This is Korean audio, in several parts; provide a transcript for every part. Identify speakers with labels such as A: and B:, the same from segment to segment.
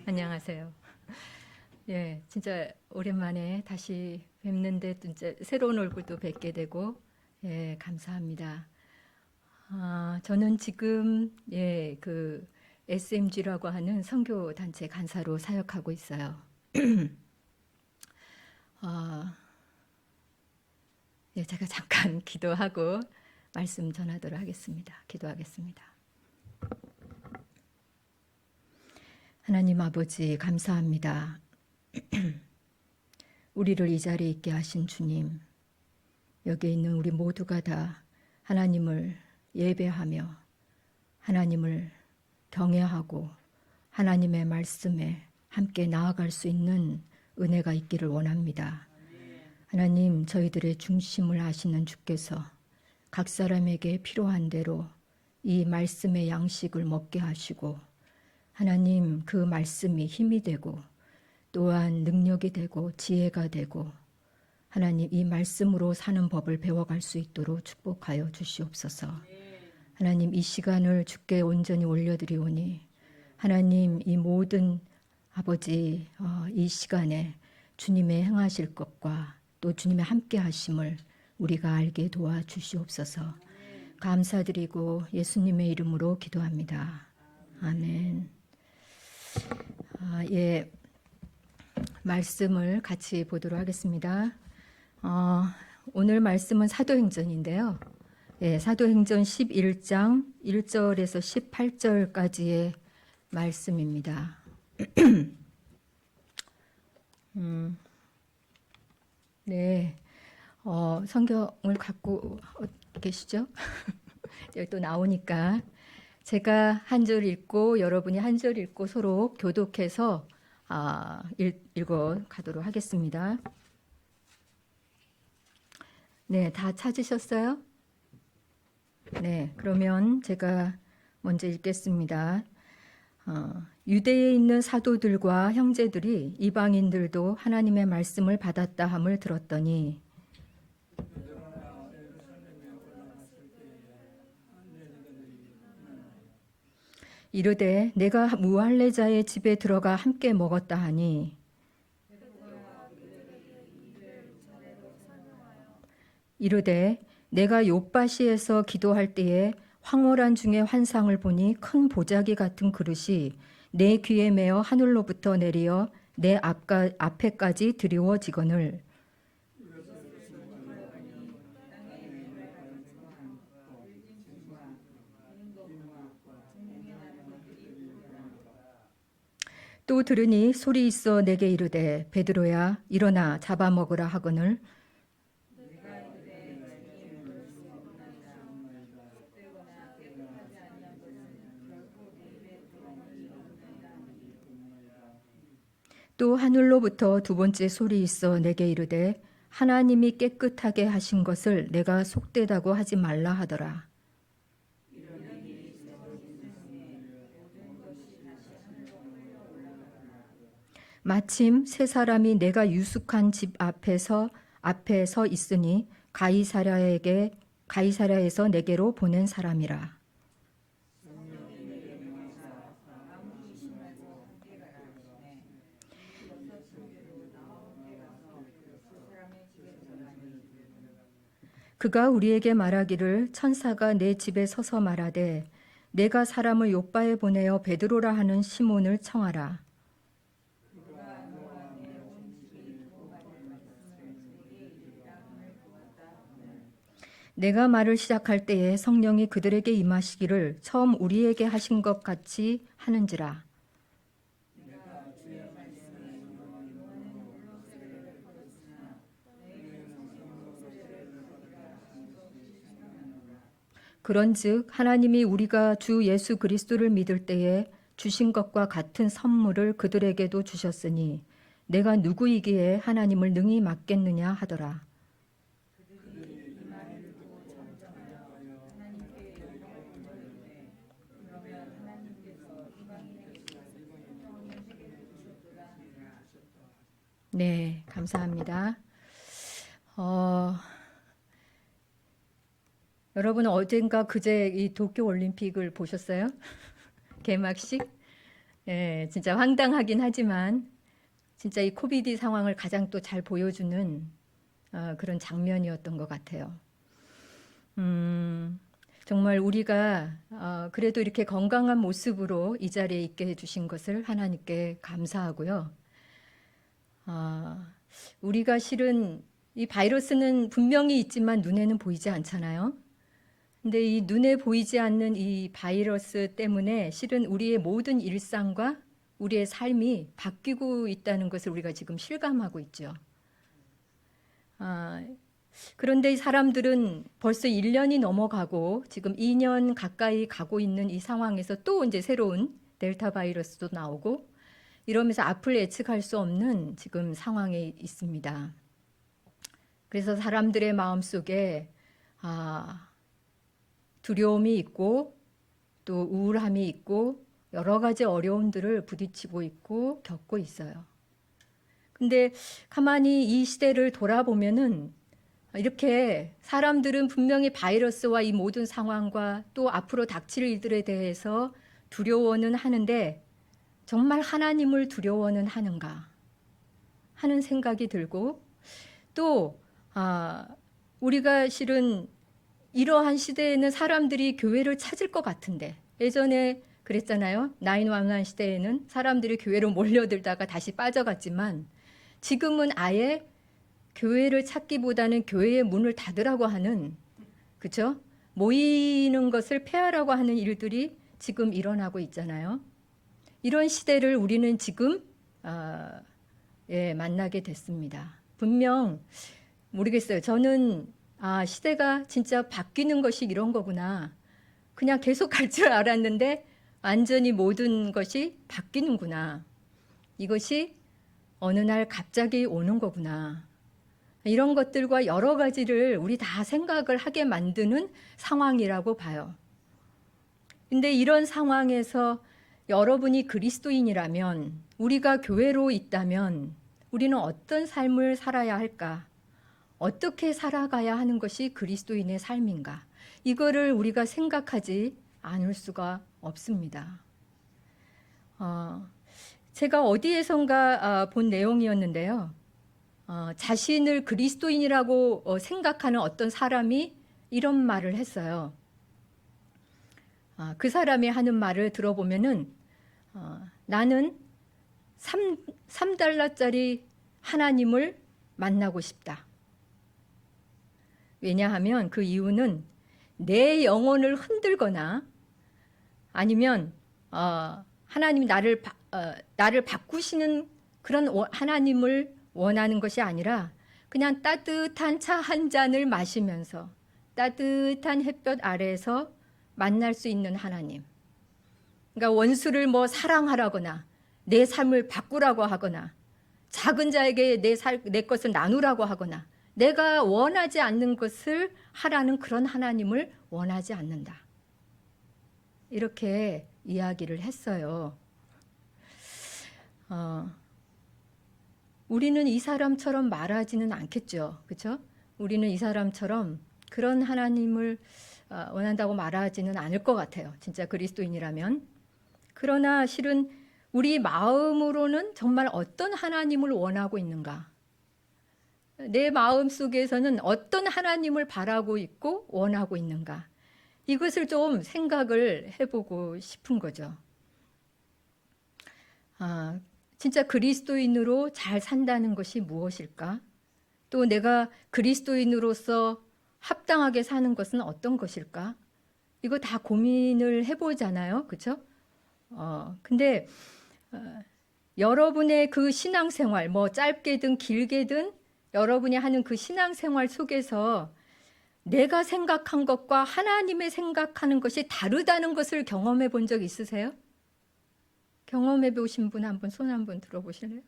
A: 안녕하세요. 예, 진짜 오랜만에 다시 뵙는데 진짜 새로운 얼굴도 뵙게 되고 예, 감사합니다. 저는 지금 SMG라고 하는 선교 단체 간사로 사역하고 있어요. 아, 예, 제가 잠깐 기도하고 말씀 전하도록 하겠습니다. 기도하겠습니다. 하나님 아버지 감사합니다. 우리를 이 자리에 있게 하신 주님, 여기 있는 우리 모두가 다 하나님을 예배하며 하나님을 경외하고 하나님의 말씀에 함께 나아갈 수 있는 은혜가 있기를 원합니다. 하나님, 저희들의 중심을 아시는 주께서 각 사람에게 필요한 대로 이 말씀의 양식을 먹게 하시고 하나님, 그 말씀이 힘이 되고 또한 능력이 되고 지혜가 되고 하나님, 이 말씀으로 사는 법을 배워갈 수 있도록 축복하여 주시옵소서. 하나님, 이 시간을 주께 온전히 올려드리오니 하나님, 이 모든 아버지 이 시간에 주님의 행하실 것과 또 주님의 함께 하심을 우리가 알게 도와주시옵소서. 감사드리고 예수님의 이름으로 기도합니다. 아멘. 말씀을 같이 보도록 하겠습니다. 오늘 말씀은 사도행전인데요. 사도행전 11장 1절에서 18절까지의 말씀입니다. 성경을 갖고 계시죠? 여기 또 나오니까 제가 한 절 읽고 여러분이 한 절 읽고 서로 교독해서 읽어 가도록 하겠습니다. 네, 다 찾으셨어요? 네, 그러면 제가 먼저 읽겠습니다. 유대에 있는 사도들과 형제들이 이방인들도 하나님의 말씀을 받았다 함을 들었더니 이르되 내가 무할례자의 집에 들어가 함께 먹었다 하니 이르되 내가 욥바시에서 기도할 때에 황홀한 중에 환상을 보니 큰 보자기 같은 그릇이 내 귀에 매어 하늘로부터 내리어 내 앞에까지 드리워지거늘 또 들으니 소리 있어 내게 이르되 베드로야 일어나 잡아먹으라 하거늘 또 하늘로부터 두 번째 소리 있어 내게 이르되 하나님이 깨끗하게 하신 것을 내가 속되다고 하지 말라 하더라. 마침 세 사람이 내가 유숙한 집 앞에 서 있으니 가이사랴에서 내게로 보낸 사람이라. 그가 우리에게 말하기를 천사가 내 집에 서서 말하되 내가 사람을 요바에 보내어 베드로라 하는 시몬을 청하라. 내가 말을 시작할 때에 성령이 그들에게 임하시기를 처음 우리에게 하신 것 같이 하는지라. 그런즉 하나님이 우리가 주 예수 그리스도를 믿을 때에 주신 것과 같은 선물을 그들에게도 주셨으니 내가 누구이기에 하나님을 능히 맡겠느냐 하더라. 네, 감사합니다. 여러분 어젠가 그제 이 도쿄 올림픽을 보셨어요? 개막식? 예, 진짜 황당하긴 하지만 진짜 이 코비드 상황을 가장 또 잘 보여주는 그런 장면이었던 것 같아요. 정말 우리가 그래도 이렇게 건강한 모습으로 이 자리에 있게 해주신 것을 하나님께 감사하고요. 우리가 실은 이 바이러스는 분명히 있지만 눈에는 보이지 않잖아요. 근데 이 눈에 보이지 않는 이 바이러스 때문에 실은 우리의 모든 일상과 우리의 삶이 바뀌고 있다는 것을 우리가 지금 실감하고 있죠. 그런데 이 사람들은 벌써 1년이 넘어가고 지금 2년 가까이 가고 있는 이 상황에서 또 이제 새로운 델타 바이러스도 나오고 이러면서 앞을 예측할 수 없는 지금 상황에 있습니다. 그래서 사람들의 마음속에 두려움이 있고 또 우울함이 있고 여러 가지 어려움들을 부딪히고 있고 겪고 있어요. 근데 가만히 이 시대를 돌아보면은 이렇게 사람들은 분명히 바이러스와 이 모든 상황과 또 앞으로 닥칠 일들에 대해서 두려워는 하는데 정말 하나님을 두려워는 하는가 하는 생각이 들고 또 우리가 실은 이러한 시대에는 사람들이 교회를 찾을 것 같은데 예전에 그랬잖아요. 911 시대에는 사람들이 교회로 몰려들다가 다시 빠져갔지만 지금은 아예 교회를 찾기보다는 교회의 문을 닫으라고 하는, 그죠? 모이는 것을 폐하라고 하는 일들이 지금 일어나고 있잖아요. 이런 시대를 우리는 지금 만나게 됐습니다. 분명 모르겠어요. 저는 시대가 진짜 바뀌는 것이 이런 거구나. 그냥 계속 갈 줄 알았는데 완전히 모든 것이 바뀌는구나. 이것이 어느 날 갑자기 오는 거구나. 이런 것들과 여러 가지를 우리 다 생각을 하게 만드는 상황이라고 봐요. 근데 이런 상황에서 여러분이 그리스도인이라면, 우리가 교회로 있다면 우리는 어떤 삶을 살아야 할까? 어떻게 살아가야 하는 것이 그리스도인의 삶인가? 이거를 우리가 생각하지 않을 수가 없습니다. 제가 어디에선가 본 내용이었는데요. 자신을 그리스도인이라고 생각하는 어떤 사람이 이런 말을 했어요. 그 사람이 하는 말을 들어보면은 나는 3달러짜리 하나님을 만나고 싶다. 왜냐하면 그 이유는 내 영혼을 흔들거나 아니면 하나님이 나를 바꾸시는 그런 하나님을 원하는 것이 아니라 그냥 따뜻한 차 한 잔을 마시면서 따뜻한 햇볕 아래에서 만날 수 있는 하나님. 그러니까 원수를 뭐 사랑하라거나 내 삶을 바꾸라고 하거나 작은 자에게 내 것을 나누라고 하거나 내가 원하지 않는 것을 하라는 그런 하나님을 원하지 않는다. 이렇게 이야기를 했어요. 우리는 이 사람처럼 말하지는 않겠죠. 그렇죠? 우리는 이 사람처럼 그런 하나님을 원한다고 말하지는 않을 것 같아요. 진짜 그리스도인이라면. 그러나 실은 우리 마음으로는 정말 어떤 하나님을 원하고 있는가? 내 마음 속에서는 어떤 하나님을 바라고 있고 원하고 있는가? 이것을 좀 생각을 해보고 싶은 거죠. 진짜 그리스도인으로 잘 산다는 것이 무엇일까? 또 내가 그리스도인으로서 합당하게 사는 것은 어떤 것일까? 이거 다 고민을 해보잖아요. 그렇죠? 근데 여러분의 그 신앙생활, 뭐 짧게든 길게든 여러분이 하는 그 신앙생활 속에서 내가 생각한 것과 하나님의 생각하는 것이 다르다는 것을 경험해 본 적 있으세요? 경험해 보신 분 한번 손 한번 들어보실래요?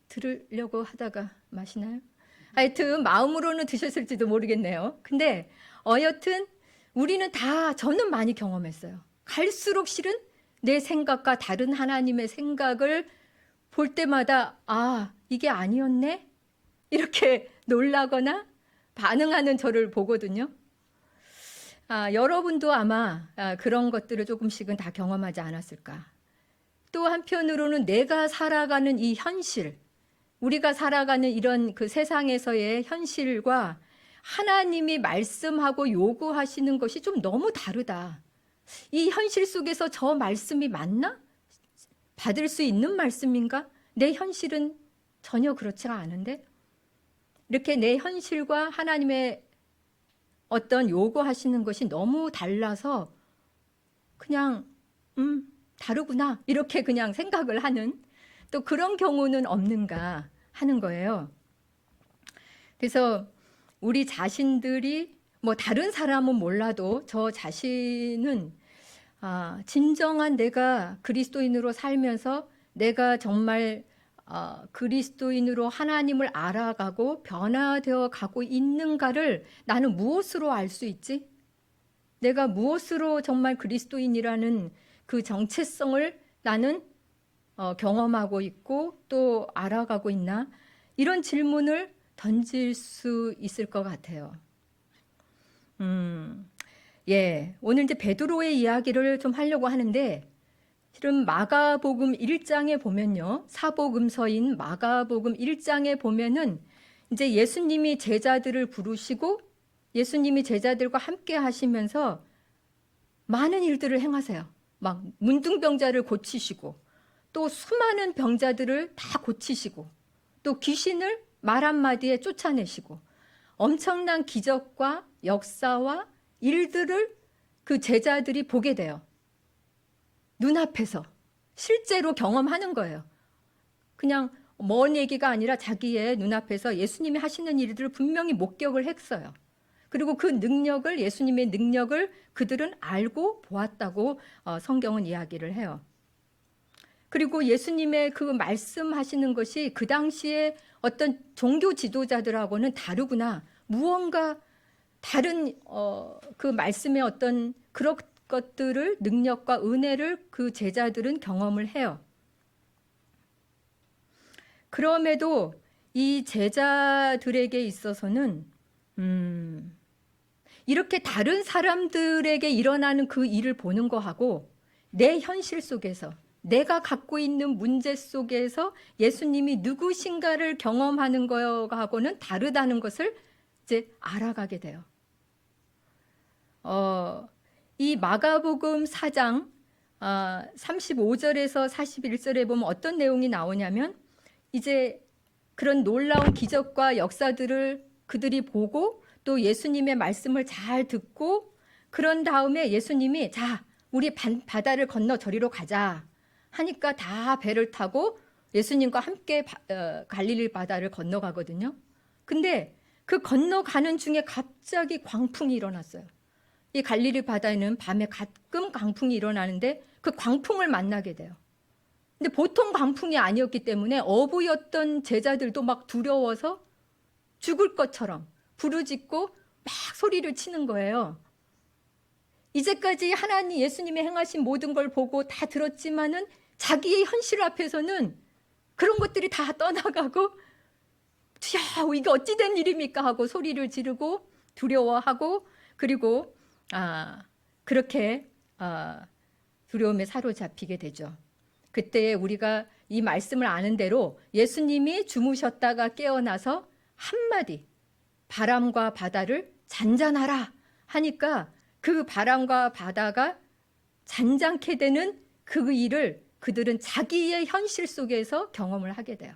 A: 들으려고 하다가 마시나요? 하여튼 마음으로는 드셨을지도 모르겠네요. 근데 여튼 우리는 다, 저는 많이 경험했어요. 갈수록 실은 내 생각과 다른 하나님의 생각을 볼 때마다 이게 아니었네? 이렇게 놀라거나 반응하는 저를 보거든요. 여러분도 아마 그런 것들을 조금씩은 다 경험하지 않았을까. 또 한편으로는 내가 살아가는 이 현실, 우리가 살아가는 이런 그 세상에서의 현실과 하나님이 말씀하고 요구하시는 것이 좀 너무 다르다. 이 현실 속에서 저 말씀이 맞나? 받을 수 있는 말씀인가? 내 현실은 전혀 그렇지가 않은데? 이렇게 내 현실과 하나님의 어떤 요구하시는 것이 너무 달라서 그냥 다르구나 이렇게 그냥 생각을 하는, 또 그런 경우는 없는가 하는 거예요. 그래서 우리 자신들이 뭐 다른 사람은 몰라도 저 자신은 진정한 내가 그리스도인으로 살면서 내가 정말 그리스도인으로 하나님을 알아가고 변화되어 가고 있는가를 나는 무엇으로 알 수 있지? 내가 무엇으로 정말 그리스도인이라는 그 정체성을 나는 경험하고 있고 또 알아가고 있나? 이런 질문을 던질 수 있을 것 같아요. 오늘 이제 베드로의 이야기를 좀 하려고 하는데, 실은 마가복음 1장에 보면요, 사복음서인 마가복음 1장에 보면은 이제 예수님이 제자들을 부르시고 예수님이 제자들과 함께 하시면서 많은 일들을 행하세요. 막 문둥병자를 고치시고 또 수많은 병자들을 다 고치시고 또 귀신을 말 한마디에 쫓아내시고 엄청난 기적과 역사와 일들을 그 제자들이 보게 돼요. 눈앞에서 실제로 경험하는 거예요. 그냥 먼 얘기가 아니라 자기의 눈앞에서 예수님이 하시는 일들을 분명히 목격을 했어요. 그리고 그 능력을, 예수님의 능력을 그들은 알고 보았다고 성경은 이야기를 해요. 그리고 예수님의 그 말씀하시는 것이 그 당시에 어떤 종교 지도자들하고는 다르구나, 무언가 다른 그 말씀의 어떤 그런 것들을, 능력과 은혜를 그 제자들은 경험을 해요. 그럼에도 이 제자들에게 있어서는 이렇게 다른 사람들에게 일어나는 그 일을 보는 거하고 내 현실 속에서 내가 갖고 있는 문제 속에서 예수님이 누구신가를 경험하는 거하고는 다르다는 것을 이제 알아가게 돼요. 이 마가복음 4장 35절에서 41절에 보면 어떤 내용이 나오냐면, 이제 그런 놀라운 기적과 역사들을 그들이 보고 또 예수님의 말씀을 잘 듣고 그런 다음에 예수님이 자, 우리 바다를 건너 저리로 가자 하니까 다 배를 타고 예수님과 함께 갈릴리 바다를 건너가거든요. 근데 그 건너가는 중에 갑자기 광풍이 일어났어요. 이 갈릴리 바다에는 밤에 가끔 광풍이 일어나는데 그 광풍을 만나게 돼요. 근데 보통 광풍이 아니었기 때문에 어부였던 제자들도 막 두려워서 죽을 것처럼 부르짖고 막 소리를 치는 거예요. 이제까지 하나님 예수님이 행하신 모든 걸 보고 다 들었지만은 자기의 현실 앞에서는 그런 것들이 다 떠나가고, 야, 이게 어찌 된 일입니까 하고 소리를 지르고 두려워하고, 그리고 그렇게 두려움에 사로잡히게 되죠. 그때 우리가 이 말씀을 아는 대로 예수님이 주무셨다가 깨어나서 한마디 바람과 바다를 잔잔하라 하니까 그 바람과 바다가 잔잔케 되는 그 일을 그들은 자기의 현실 속에서 경험을 하게 돼요.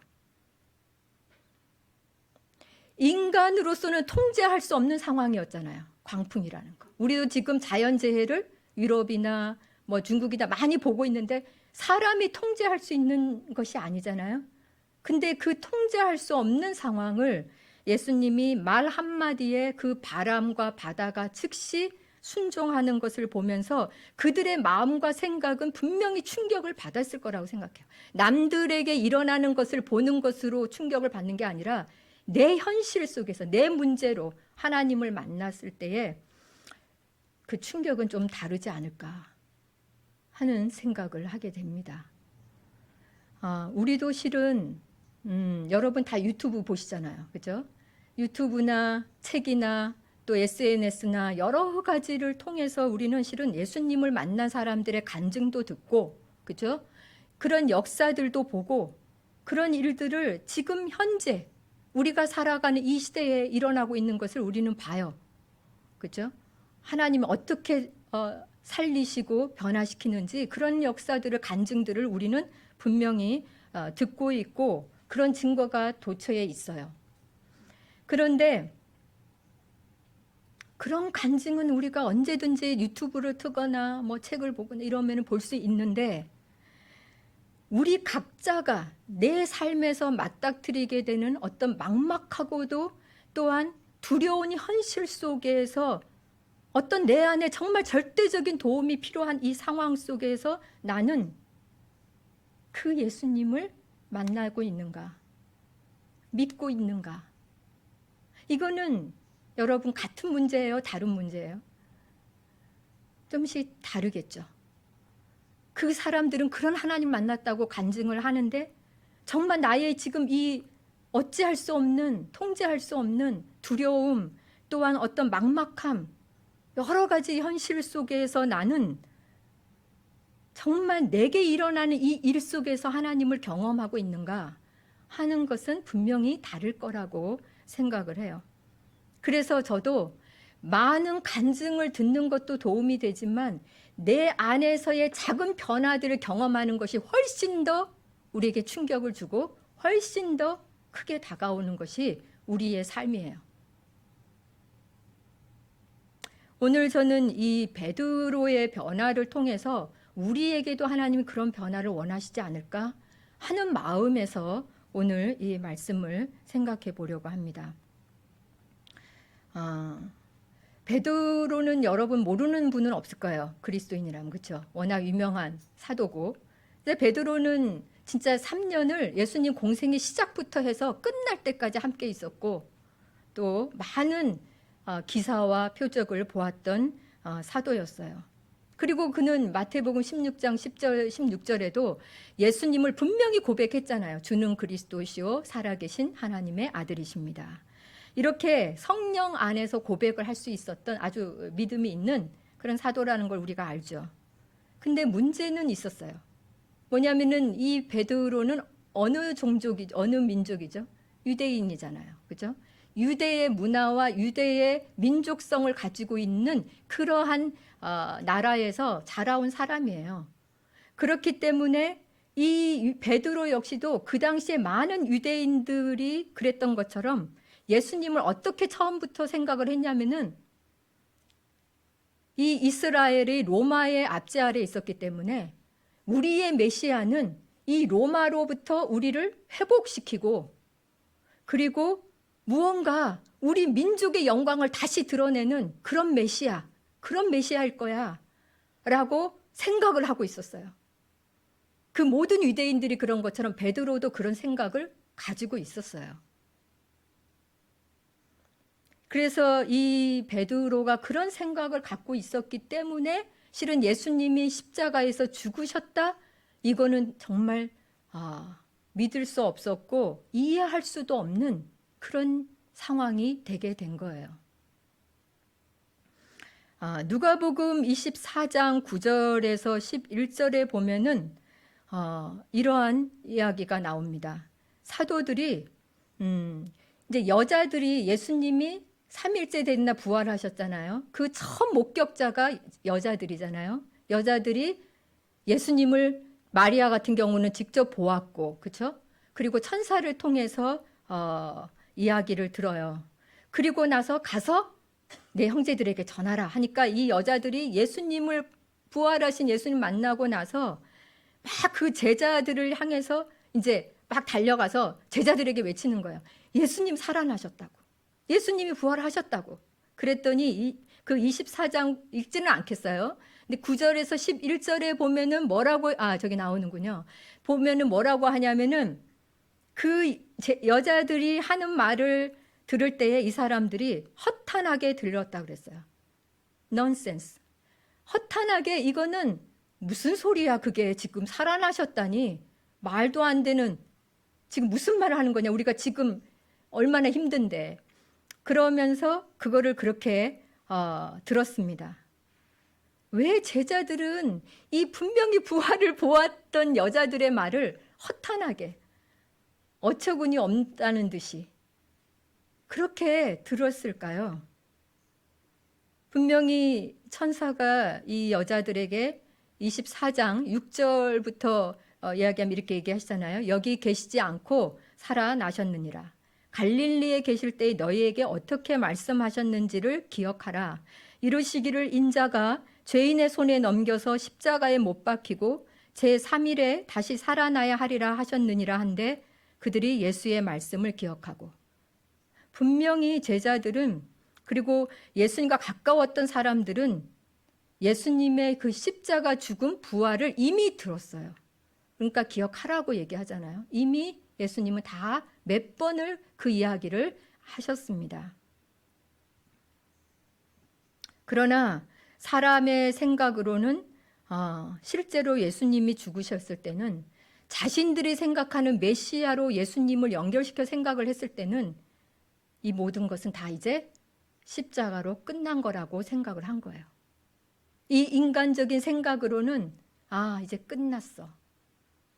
A: 인간으로서는 통제할 수 없는 상황이었잖아요. 광풍이라는 거. 우리도 지금 자연재해를 유럽이나 뭐 중국이나 많이 보고 있는데 사람이 통제할 수 있는 것이 아니잖아요. 근데 그 통제할 수 없는 상황을 예수님이 말 한마디에 그 바람과 바다가 즉시 순종하는 것을 보면서 그들의 마음과 생각은 분명히 충격을 받았을 거라고 생각해요. 남들에게 일어나는 것을 보는 것으로 충격을 받는 게 아니라 내 현실 속에서 내 문제로 하나님을 만났을 때에 그 충격은 좀 다르지 않을까 하는 생각을 하게 됩니다. 우리도 실은 여러분 다 유튜브 보시잖아요. 그죠? 유튜브나 책이나 또 SNS나 여러 가지를 통해서 우리는 실은 예수님을 만난 사람들의 간증도 듣고, 그죠? 그런 역사들도 보고, 그런 일들을 지금 현재 우리가 살아가는 이 시대에 일어나고 있는 것을 우리는 봐요. 그죠? 하나님이 어떻게 살리시고 변화시키는지 그런 역사들을, 간증들을 우리는 분명히 듣고 있고 그런 증거가 도처에 있어요. 그런데 그런 간증은 우리가 언제든지 유튜브를 트거나 뭐 책을 보거나 이러면 볼 수 있는데, 우리 각자가 내 삶에서 맞닥뜨리게 되는 어떤 막막하고도 또한 두려운 현실 속에서 어떤 내 안에 정말 절대적인 도움이 필요한 이 상황 속에서 나는 그 예수님을 만나고 있는가, 믿고 있는가? 이거는 여러분 같은 문제예요? 다른 문제예요? 좀씩 다르겠죠. 그 사람들은 그런 하나님 만났다고 간증을 하는데 정말 나의 지금 이 어찌할 수 없는, 통제할 수 없는 두려움, 또한 어떤 막막함, 여러 가지 현실 속에서 나는 정말 내게 일어나는 이 일 속에서 하나님을 경험하고 있는가 하는 것은 분명히 다를 거라고 생각을 해요. 그래서 저도 많은 간증을 듣는 것도 도움이 되지만 내 안에서의 작은 변화들을 경험하는 것이 훨씬 더 우리에게 충격을 주고 훨씬 더 크게 다가오는 것이 우리의 삶이에요. 오늘 저는 이 베드로의 변화를 통해서 우리에게도 하나님이 그런 변화를 원하시지 않을까 하는 마음에서 오늘 이 말씀을 생각해 보려고 합니다. 베드로는 여러분 모르는 분은 없을 거예요. 그리스도인이라면, 그렇죠? 워낙 유명한 사도고. 근데 베드로는 진짜 3년을 예수님 공생의 시작부터 해서 끝날 때까지 함께 있었고 또 많은 기사와 표적을 보았던 사도였어요. 그리고 그는 마태복음 16장 10절 16절에도 예수님을 분명히 고백했잖아요. 주는 그리스도시요 살아계신 하나님의 아들이십니다. 이렇게 성령 안에서 고백을 할 수 있었던 아주 믿음이 있는 그런 사도라는 걸 우리가 알죠. 근데 문제는 있었어요. 뭐냐면은 이 베드로는 어느 종족이죠? 어느 민족이죠? 유대인이잖아요. 그죠? 유대의 문화와 유대의 민족성을 가지고 있는 그러한 나라에서 자라온 사람이에요. 그렇기 때문에 이 베드로 역시도 그 당시에 많은 유대인들이 그랬던 것처럼 예수님을 어떻게 처음부터 생각을 했냐면은 이 이스라엘이 로마의 압제 아래에 있었기 때문에 우리의 메시아는 이 로마로부터 우리를 회복시키고 그리고 무언가 우리 민족의 영광을 다시 드러내는 그런 메시아일 거야 라고 생각을 하고 있었어요. 그 모든 유대인들이 그런 것처럼 베드로도 그런 생각을 가지고 있었어요. 그래서 이 베드로가 그런 생각을 갖고 있었기 때문에 실은 예수님이 십자가에서 죽으셨다? 이거는 정말 믿을 수 없었고 이해할 수도 없는 그런 상황이 되게 된 거예요. 누가복음 24장 9절에서 11절에 보면은 이러한 이야기가 나옵니다. 사도들이 이제 여자들이 예수님이 3일째 됐나 부활하셨잖아요. 그 처음 목격자가 여자들이잖아요. 여자들이 예수님을 마리아 같은 경우는 직접 보았고, 그렇죠? 그리고 천사를 통해서 이야기를 들어요. 그리고 나서 가서 내 형제들에게 전하라 하니까 이 여자들이 예수님을 부활하신 예수님 만나고 나서 막 그 제자들을 향해서 이제 막 달려가서 제자들에게 외치는 거예요. 예수님 살아나셨다고. 예수님이 부활하셨다고. 그랬더니 그 24장 읽지는 않겠어요. 근데 9절에서 11절에 보면은 뭐라고 저기 나오는군요. 보면은 뭐라고 하냐면은 그 여자들이 하는 말을 들을 때에 이 사람들이 허탄하게 들렸다 그랬어요. 넌센스. 허탄하게 이거는 무슨 소리야 그게 지금 살아나셨다니 말도 안 되는 지금 무슨 말을 하는 거냐 우리가 지금 얼마나 힘든데 그러면서 그거를 그렇게 들었습니다. 왜 제자들은 이 분명히 부활을 보았던 여자들의 말을 허탄하게 어처구니 없다는 듯이 그렇게 들었을까요? 분명히 천사가 이 여자들에게 24장 6절부터 이야기하면 이렇게 얘기하시잖아요. 여기 계시지 않고 살아나셨느니라. 갈릴리에 계실 때 너희에게 어떻게 말씀하셨는지를 기억하라. 이르시기를 인자가 죄인의 손에 넘겨서 십자가에 못 박히고 제3일에 다시 살아나야 하리라 하셨느니라 한데 그들이 예수의 말씀을 기억하고, 분명히 제자들은, 그리고 예수님과 가까웠던 사람들은 예수님의 그 십자가 죽음 부활을 이미 들었어요. 그러니까 기억하라고 얘기하잖아요. 이미 예수님은 다 몇 번을 그 이야기를 하셨습니다. 그러나 사람의 생각으로는 실제로 예수님이 죽으셨을 때는, 자신들이 생각하는 메시아로 예수님을 연결시켜 생각을 했을 때는 이 모든 것은 다 이제 십자가로 끝난 거라고 생각을 한 거예요. 이 인간적인 생각으로는 이제 끝났어,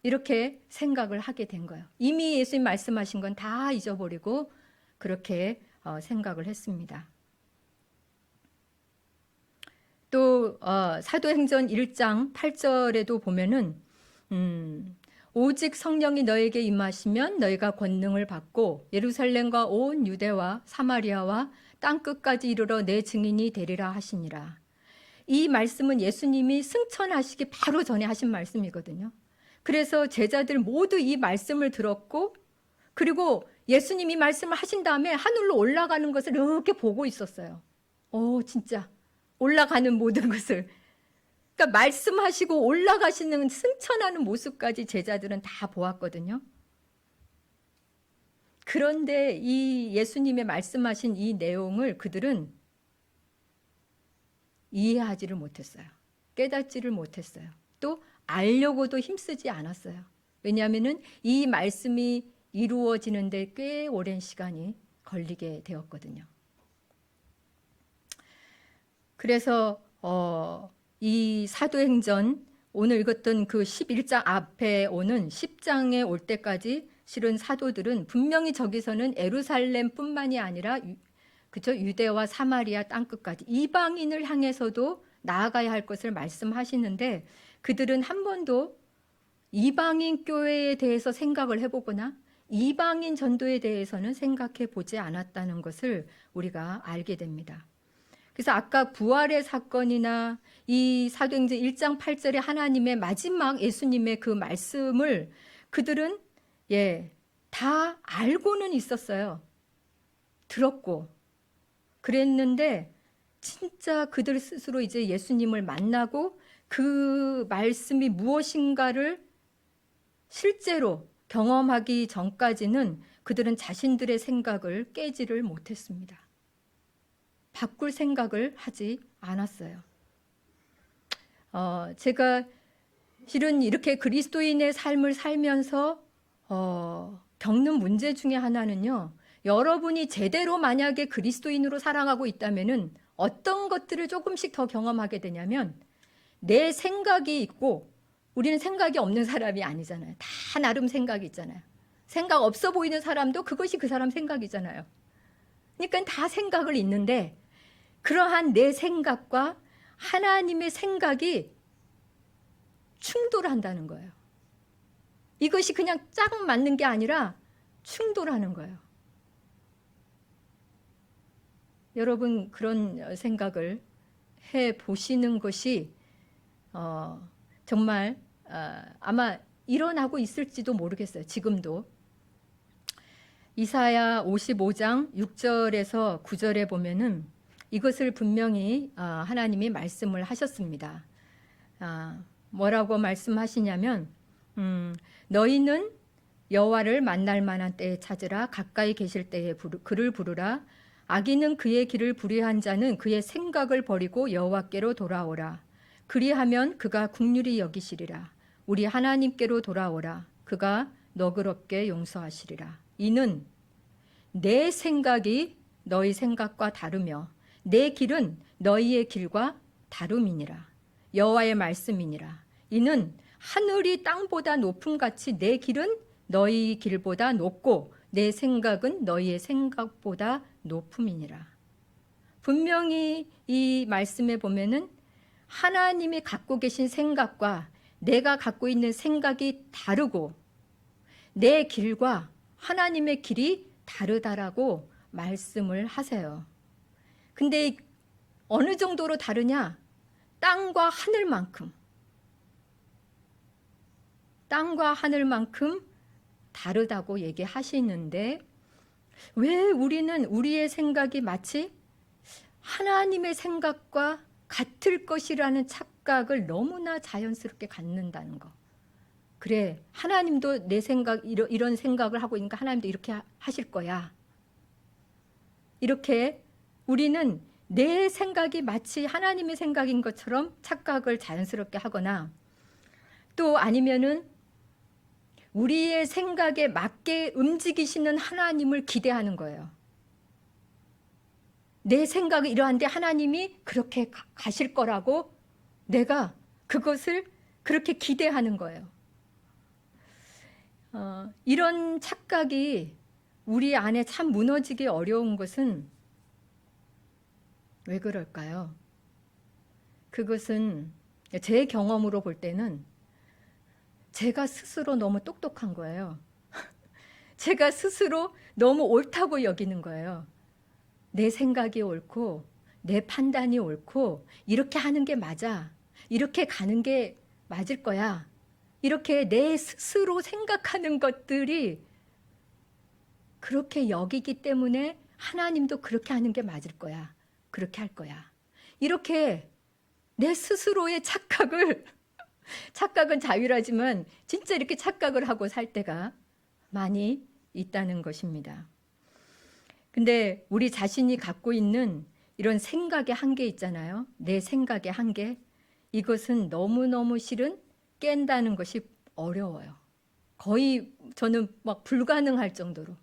A: 이렇게 생각을 하게 된 거예요. 이미 예수님 말씀하신 건 다 잊어버리고 그렇게 생각을 했습니다. 또 사도행전 1장 8절에도 보면은 오직 성령이 너에게 임하시면 너희가 권능을 받고 예루살렘과 온 유대와 사마리아와 땅끝까지 이르러 내 증인이 되리라 하시니라. 이 말씀은 예수님이 승천하시기 바로 전에 하신 말씀이거든요. 그래서 제자들 모두 이 말씀을 들었고, 그리고 예수님이 말씀을 하신 다음에 하늘로 올라가는 것을 이렇게 보고 있었어요. 진짜 올라가는 모든 것을, 그러니까 말씀하시고 올라가시는, 승천하는 모습까지 제자들은 다 보았거든요. 그런데 이 예수님의 말씀하신 이 내용을 그들은 이해하지를 못했어요. 깨닫지를 못했어요. 또 알려고도 힘쓰지 않았어요. 왜냐하면은 이 말씀이 이루어지는데 꽤 오랜 시간이 걸리게 되었거든요. 그래서 이 사도행전, 오늘 읽었던 그 11장 앞에 오는 10장에 올 때까지 실은 사도들은 분명히 저기서는 예루살렘뿐만이 아니라 유대와 사마리아 땅끝까지 이방인을 향해서도 나아가야 할 것을 말씀하시는데, 그들은 한 번도 이방인 교회에 대해서 생각을 해보거나 이방인 전도에 대해서는 생각해 보지 않았다는 것을 우리가 알게 됩니다. 그래서 아까 부활의 사건이나 이 사도행전 1장 8절에 하나님의 마지막 예수님의 그 말씀을 그들은 다 알고는 있었어요. 들었고 그랬는데, 진짜 그들 스스로 이제 예수님을 만나고 그 말씀이 무엇인가를 실제로 경험하기 전까지는 그들은 자신들의 생각을 깨지를 못했습니다. 바꿀 생각을 하지 않았어요. 제가 실은 이렇게 그리스도인의 삶을 살면서 겪는 문제 중에 하나는요, 여러분이 제대로 만약에 그리스도인으로 살아가고 있다면은 어떤 것들을 조금씩 더 경험하게 되냐면, 내 생각이 있고, 우리는 생각이 없는 사람이 아니잖아요. 다 나름 생각이 있잖아요. 생각 없어 보이는 사람도 그것이 그 사람 생각이잖아요. 그러니까 다 생각을 있는데, 그러한 내 생각과 하나님의 생각이 충돌한다는 거예요. 이것이 그냥 짝 맞는 게 아니라 충돌하는 거예요. 여러분, 그런 생각을 해 보시는 것이 정말 아마 일어나고 있을지도 모르겠어요. 지금도. 이사야 55장 6절에서 9절에 보면은 이것을 분명히 하나님이 말씀을 하셨습니다. 뭐라고 말씀하시냐면, 너희는 여호와를 만날 만한 때에 찾으라. 가까이 계실 때에 그를 부르라. 악인은 그의 길을 불의한 자는 그의 생각을 버리고 여호와께로 돌아오라. 그리하면 그가 긍휼히 여기시리라. 우리 하나님께로 돌아오라. 그가 너그럽게 용서하시리라. 이는 내 생각이 너희 생각과 다르며 내 길은 너희의 길과 다름이니라. 여호와의 말씀이니라. 이는 하늘이 땅보다 높음같이 내 길은 너희 길보다 높고 내 생각은 너희의 생각보다 높음이니라. 분명히 이 말씀에 보면은 하나님이 갖고 계신 생각과 내가 갖고 있는 생각이 다르고 내 길과 하나님의 길이 다르다라고 말씀을 하세요. 근데 어느 정도로 다르냐? 땅과 하늘만큼 다르다고 얘기하시는데 왜 우리는 우리의 생각이 마치 하나님의 생각과 같을 것이라는 착각을 너무나 자연스럽게 갖는다는 거. 그래, 하나님도 내 생각, 이런 생각을 하고 있으니까 하나님도 이렇게 하실 거야. 이렇게 우리는 내 생각이 마치 하나님의 생각인 것처럼 착각을 자연스럽게 하거나 또 아니면은 우리의 생각에 맞게 움직이시는 하나님을 기대하는 거예요. 내 생각이 이러한데 하나님이 그렇게 가실 거라고 내가 그것을 그렇게 기대하는 거예요. 이런 착각이 우리 안에 참 무너지기 어려운 것은 왜 그럴까요? 그것은 제 경험으로 볼 때는 제가 스스로 너무 똑똑한 거예요. 제가 스스로 너무 옳다고 여기는 거예요. 내 생각이 옳고 내 판단이 옳고 이렇게 하는 게 맞아. 이렇게 가는 게 맞을 거야. 이렇게 내 스스로 생각하는 것들이 그렇게 여기기 때문에 하나님도 그렇게 하는 게 맞을 거야. 그렇게 할 거야. 이렇게 내 스스로의 착각은 자유하지만 진짜 이렇게 착각을 하고 살 때가 많이 있다는 것입니다. 근데 우리 자신이 갖고 있는 이런 생각의 한계 있잖아요. 내 생각의 한계. 이것은 너무너무 실은 깬다는 것이 어려워요. 거의 저는 막 불가능할 정도로.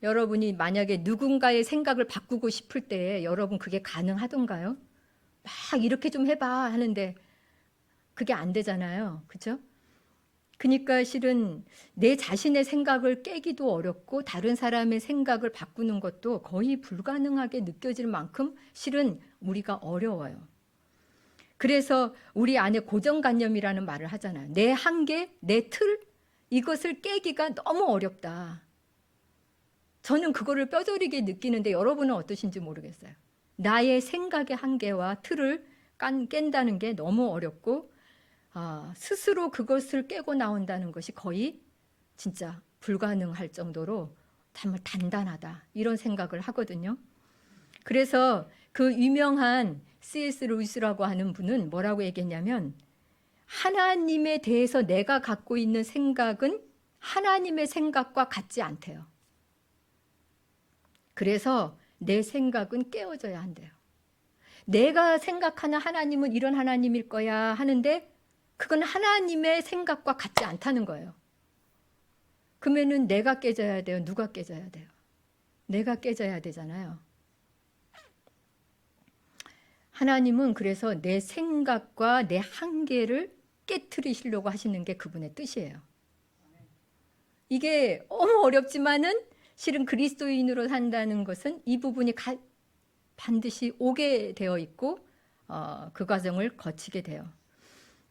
A: 여러분이 만약에 누군가의 생각을 바꾸고 싶을 때 여러분 그게 가능하던가요? 막 이렇게 좀 해봐 하는데 그게 안 되잖아요. 그죠? 그러니까 실은 내 자신의 생각을 깨기도 어렵고 다른 사람의 생각을 바꾸는 것도 거의 불가능하게 느껴질 만큼 실은 우리가 어려워요. 그래서 우리 안에 고정관념이라는 말을 하잖아요. 내 한계, 내 틀, 이것을 깨기가 너무 어렵다. 저는 그거를 뼈저리게 느끼는데 여러분은 어떠신지 모르겠어요. 나의 생각의 한계와 틀을 깬다는 게 너무 어렵고 스스로 그것을 깨고 나온다는 것이 거의 진짜 불가능할 정도로 정말 단단하다 이런 생각을 하거든요. 그래서 그 유명한 C.S. 루이스라고 하는 분은 뭐라고 얘기했냐면 하나님에 대해서 내가 갖고 있는 생각은 하나님의 생각과 같지 않대요. 그래서 내 생각은 깨어져야 한대요. 내가 생각하는 하나님은 이런 하나님일 거야 하는데 그건 하나님의 생각과 같지 않다는 거예요. 그러면은 내가 깨져야 돼요? 누가 깨져야 돼요? 내가 깨져야 되잖아요. 하나님은 그래서 내 생각과 내 한계를 깨트리시려고 하시는 게 그분의 뜻이에요. 이게 너무 어렵지만은 실은 그리스도인으로 산다는 것은 이 부분이 반드시 오게 되어 있고 그 과정을 거치게 돼요.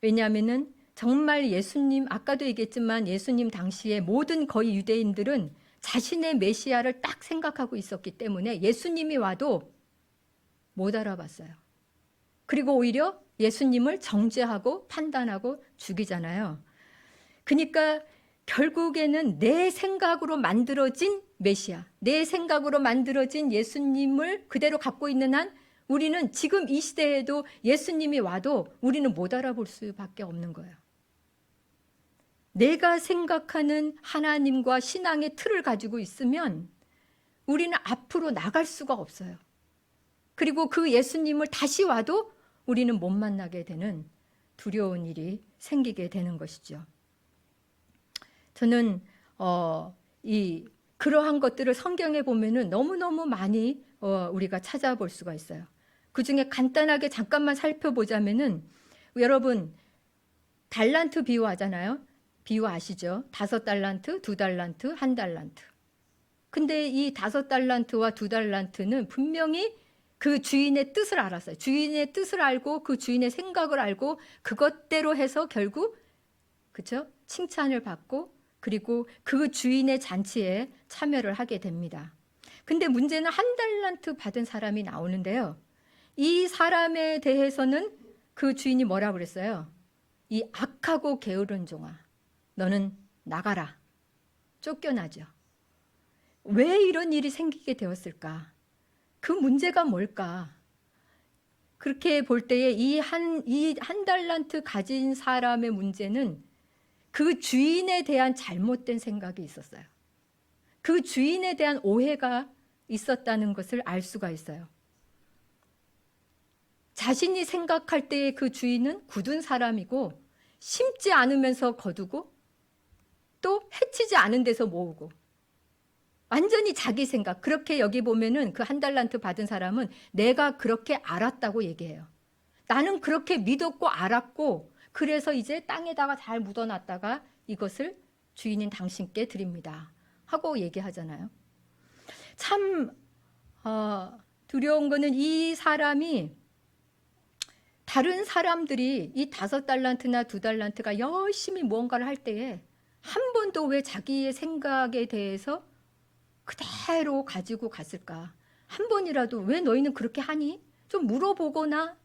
A: 왜냐하면은 정말 예수님, 아까도 얘기했지만 예수님 당시에 모든 거의 유대인들은 자신의 메시아를 딱 생각하고 있었기 때문에 예수님이 와도 못 알아봤어요. 그리고 오히려 예수님을 정죄하고 판단하고 죽이잖아요. 그러니까 결국에는 내 생각으로 만들어진 메시아, 내 생각으로 만들어진 예수님을 그대로 갖고 있는 한 우리는 지금 이 시대에도 예수님이 와도 우리는 못 알아볼 수밖에 없는 거예요. 내가 생각하는 하나님과 신앙의 틀을 가지고 있으면 우리는 앞으로 나갈 수가 없어요. 그리고 그 예수님을 다시 와도 우리는 못 만나게 되는 두려운 일이 생기게 되는 것이죠. 저는 이 그러한 것들을 성경에 보면은 너무너무 많이 우리가 찾아볼 수가 있어요. 그 중에 간단하게 잠깐만 살펴보자면은, 여러분 달란트 비유하잖아요. 비유 아시죠? 5달란트, 2달란트, 1달란트. 근데 이 5달란트와 2달란트는 분명히 그 주인의 뜻을 알았어요. 주인의 뜻을 알고 그 주인의 생각을 알고 그것대로 해서 결국, 그렇죠? 칭찬을 받고 그리고 그 주인의 잔치에 참여를 하게 됩니다. 근데 문제는 1달란트 받은 사람이 나오는데요. 이 사람에 대해서는 그 주인이 뭐라고 그랬어요? 이 악하고 게으른 종아, 너는 나가라. 쫓겨나죠. 왜 이런 일이 생기게 되었을까? 그 문제가 뭘까? 그렇게 볼 때에 이 한 달란트 가진 사람의 문제는 그 주인에 대한 잘못된 생각이 있었어요. 그 주인에 대한 오해가 있었다는 것을 알 수가 있어요. 자신이 생각할 때의 그 주인은 굳은 사람이고, 심지 않으면서 거두고 또 해치지 않은 데서 모으고, 완전히 자기 생각. 그렇게 여기 보면은 그 1달란트 받은 사람은 내가 그렇게 알았다고 얘기해요. 나는 그렇게 믿었고 알았고, 그래서 이제 땅에다가 잘 묻어놨다가 이것을 주인인 당신께 드립니다 하고 얘기하잖아요. 참 두려운 거는 이 사람이, 다른 사람들이 이 5달란트나 2달란트가 열심히 무언가를 할 때에 한 번도 왜 자기의 생각에 대해서 그대로 가지고 갔을까? 한 번이라도 왜 너희는 그렇게 하니? 좀 물어보거나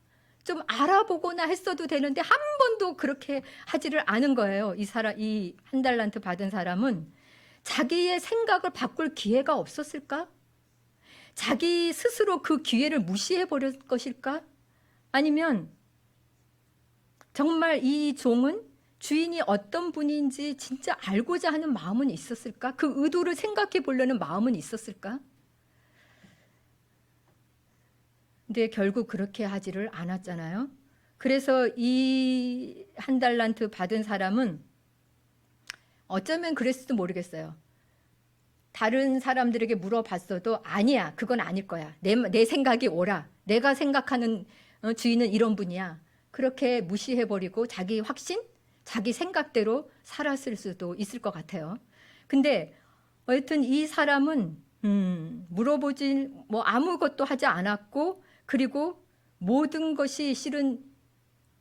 A: 좀 알아보거나 했어도 되는데 한 번도 그렇게 하지를 않은 거예요. 이 1달란트 받은 사람은 자기의 생각을 바꿀 기회가 없었을까? 자기 스스로 그 기회를 무시해 버릴 것일까? 아니면 정말 이 종은 주인이 어떤 분인지 진짜 알고자 하는 마음은 있었을까? 그 의도를 생각해 보려는 마음은 있었을까? 근데 결국 그렇게 하지를 않았잖아요. 그래서 이 1달란트 받은 사람은 어쩌면 그랬을지도 모르겠어요. 다른 사람들에게 물어봤어도 아니야, 그건 아닐 거야. 내 생각이 옳아. 내가 생각하는 주인은 이런 분이야. 그렇게 무시해버리고 자기 확신, 자기 생각대로 살았을 수도 있을 것 같아요. 근데 여튼 이 사람은 물어보지 아무것도 하지 않았고, 그리고 모든 것이 실은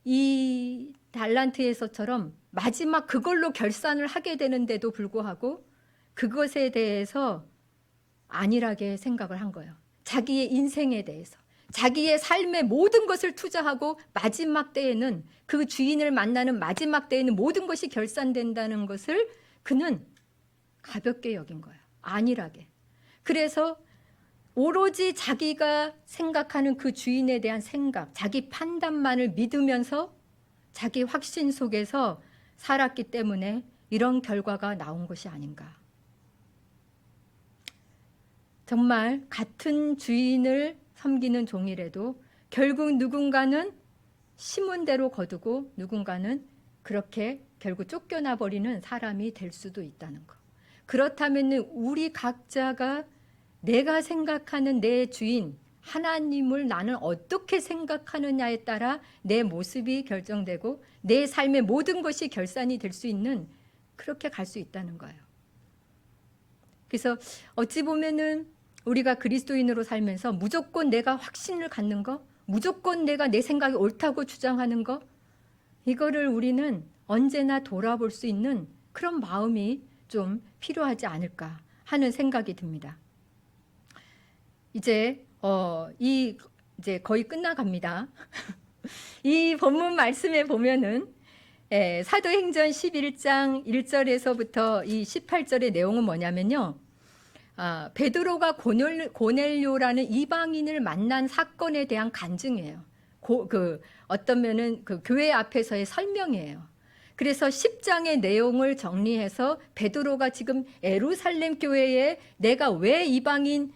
A: 이 달란트에서처럼 마지막 그걸로 결산을 하게 되는데도 불구하고 그것에 대해서 안일하게 생각을 한 거예요. 자기의 인생에 대해서, 자기의 삶의 모든 것을 투자하고 마지막 때에는, 그 주인을 만나는 마지막 때에는 모든 것이 결산된다는 것을 그는 가볍게 여긴 거예요. 안일하게. 그래서 오로지 자기가 생각하는 그 주인에 대한 생각, 자기 판단만을 믿으면서 자기 확신 속에서 살았기 때문에 이런 결과가 나온 것이 아닌가. 정말 같은 주인을 섬기는 종이라도 결국 누군가는 심은 대로 거두고 누군가는 그렇게 결국 쫓겨나 버리는 사람이 될 수도 있다는 것. 그렇다면 우리 각자가 내가 생각하는 내 주인 하나님을 나는 어떻게 생각하느냐에 따라 내 모습이 결정되고 내 삶의 모든 것이 결산이 될 수 있는, 그렇게 갈 수 있다는 거예요. 그래서 어찌 보면은 우리가 그리스도인으로 살면서 무조건 내가 확신을 갖는 거, 무조건 내가 내 생각이 옳다고 주장하는 거, 이거를 우리는 언제나 돌아볼 수 있는 그런 마음이 좀 필요하지 않을까 하는 생각이 듭니다. 이제 이제 거의 끝나갑니다. 이 본문 말씀에 보면은 사도행전 11장 1절에서부터 이 18절의 내용은 뭐냐면요. 베드로가 고넬료라는 이방인을 만난 사건에 대한 간증이에요. 어떤 면은 그 교회 앞에서의 설명이에요. 그래서 10장의 내용을 정리해서 베드로가 지금 예루살렘 교회에 내가 왜 이방인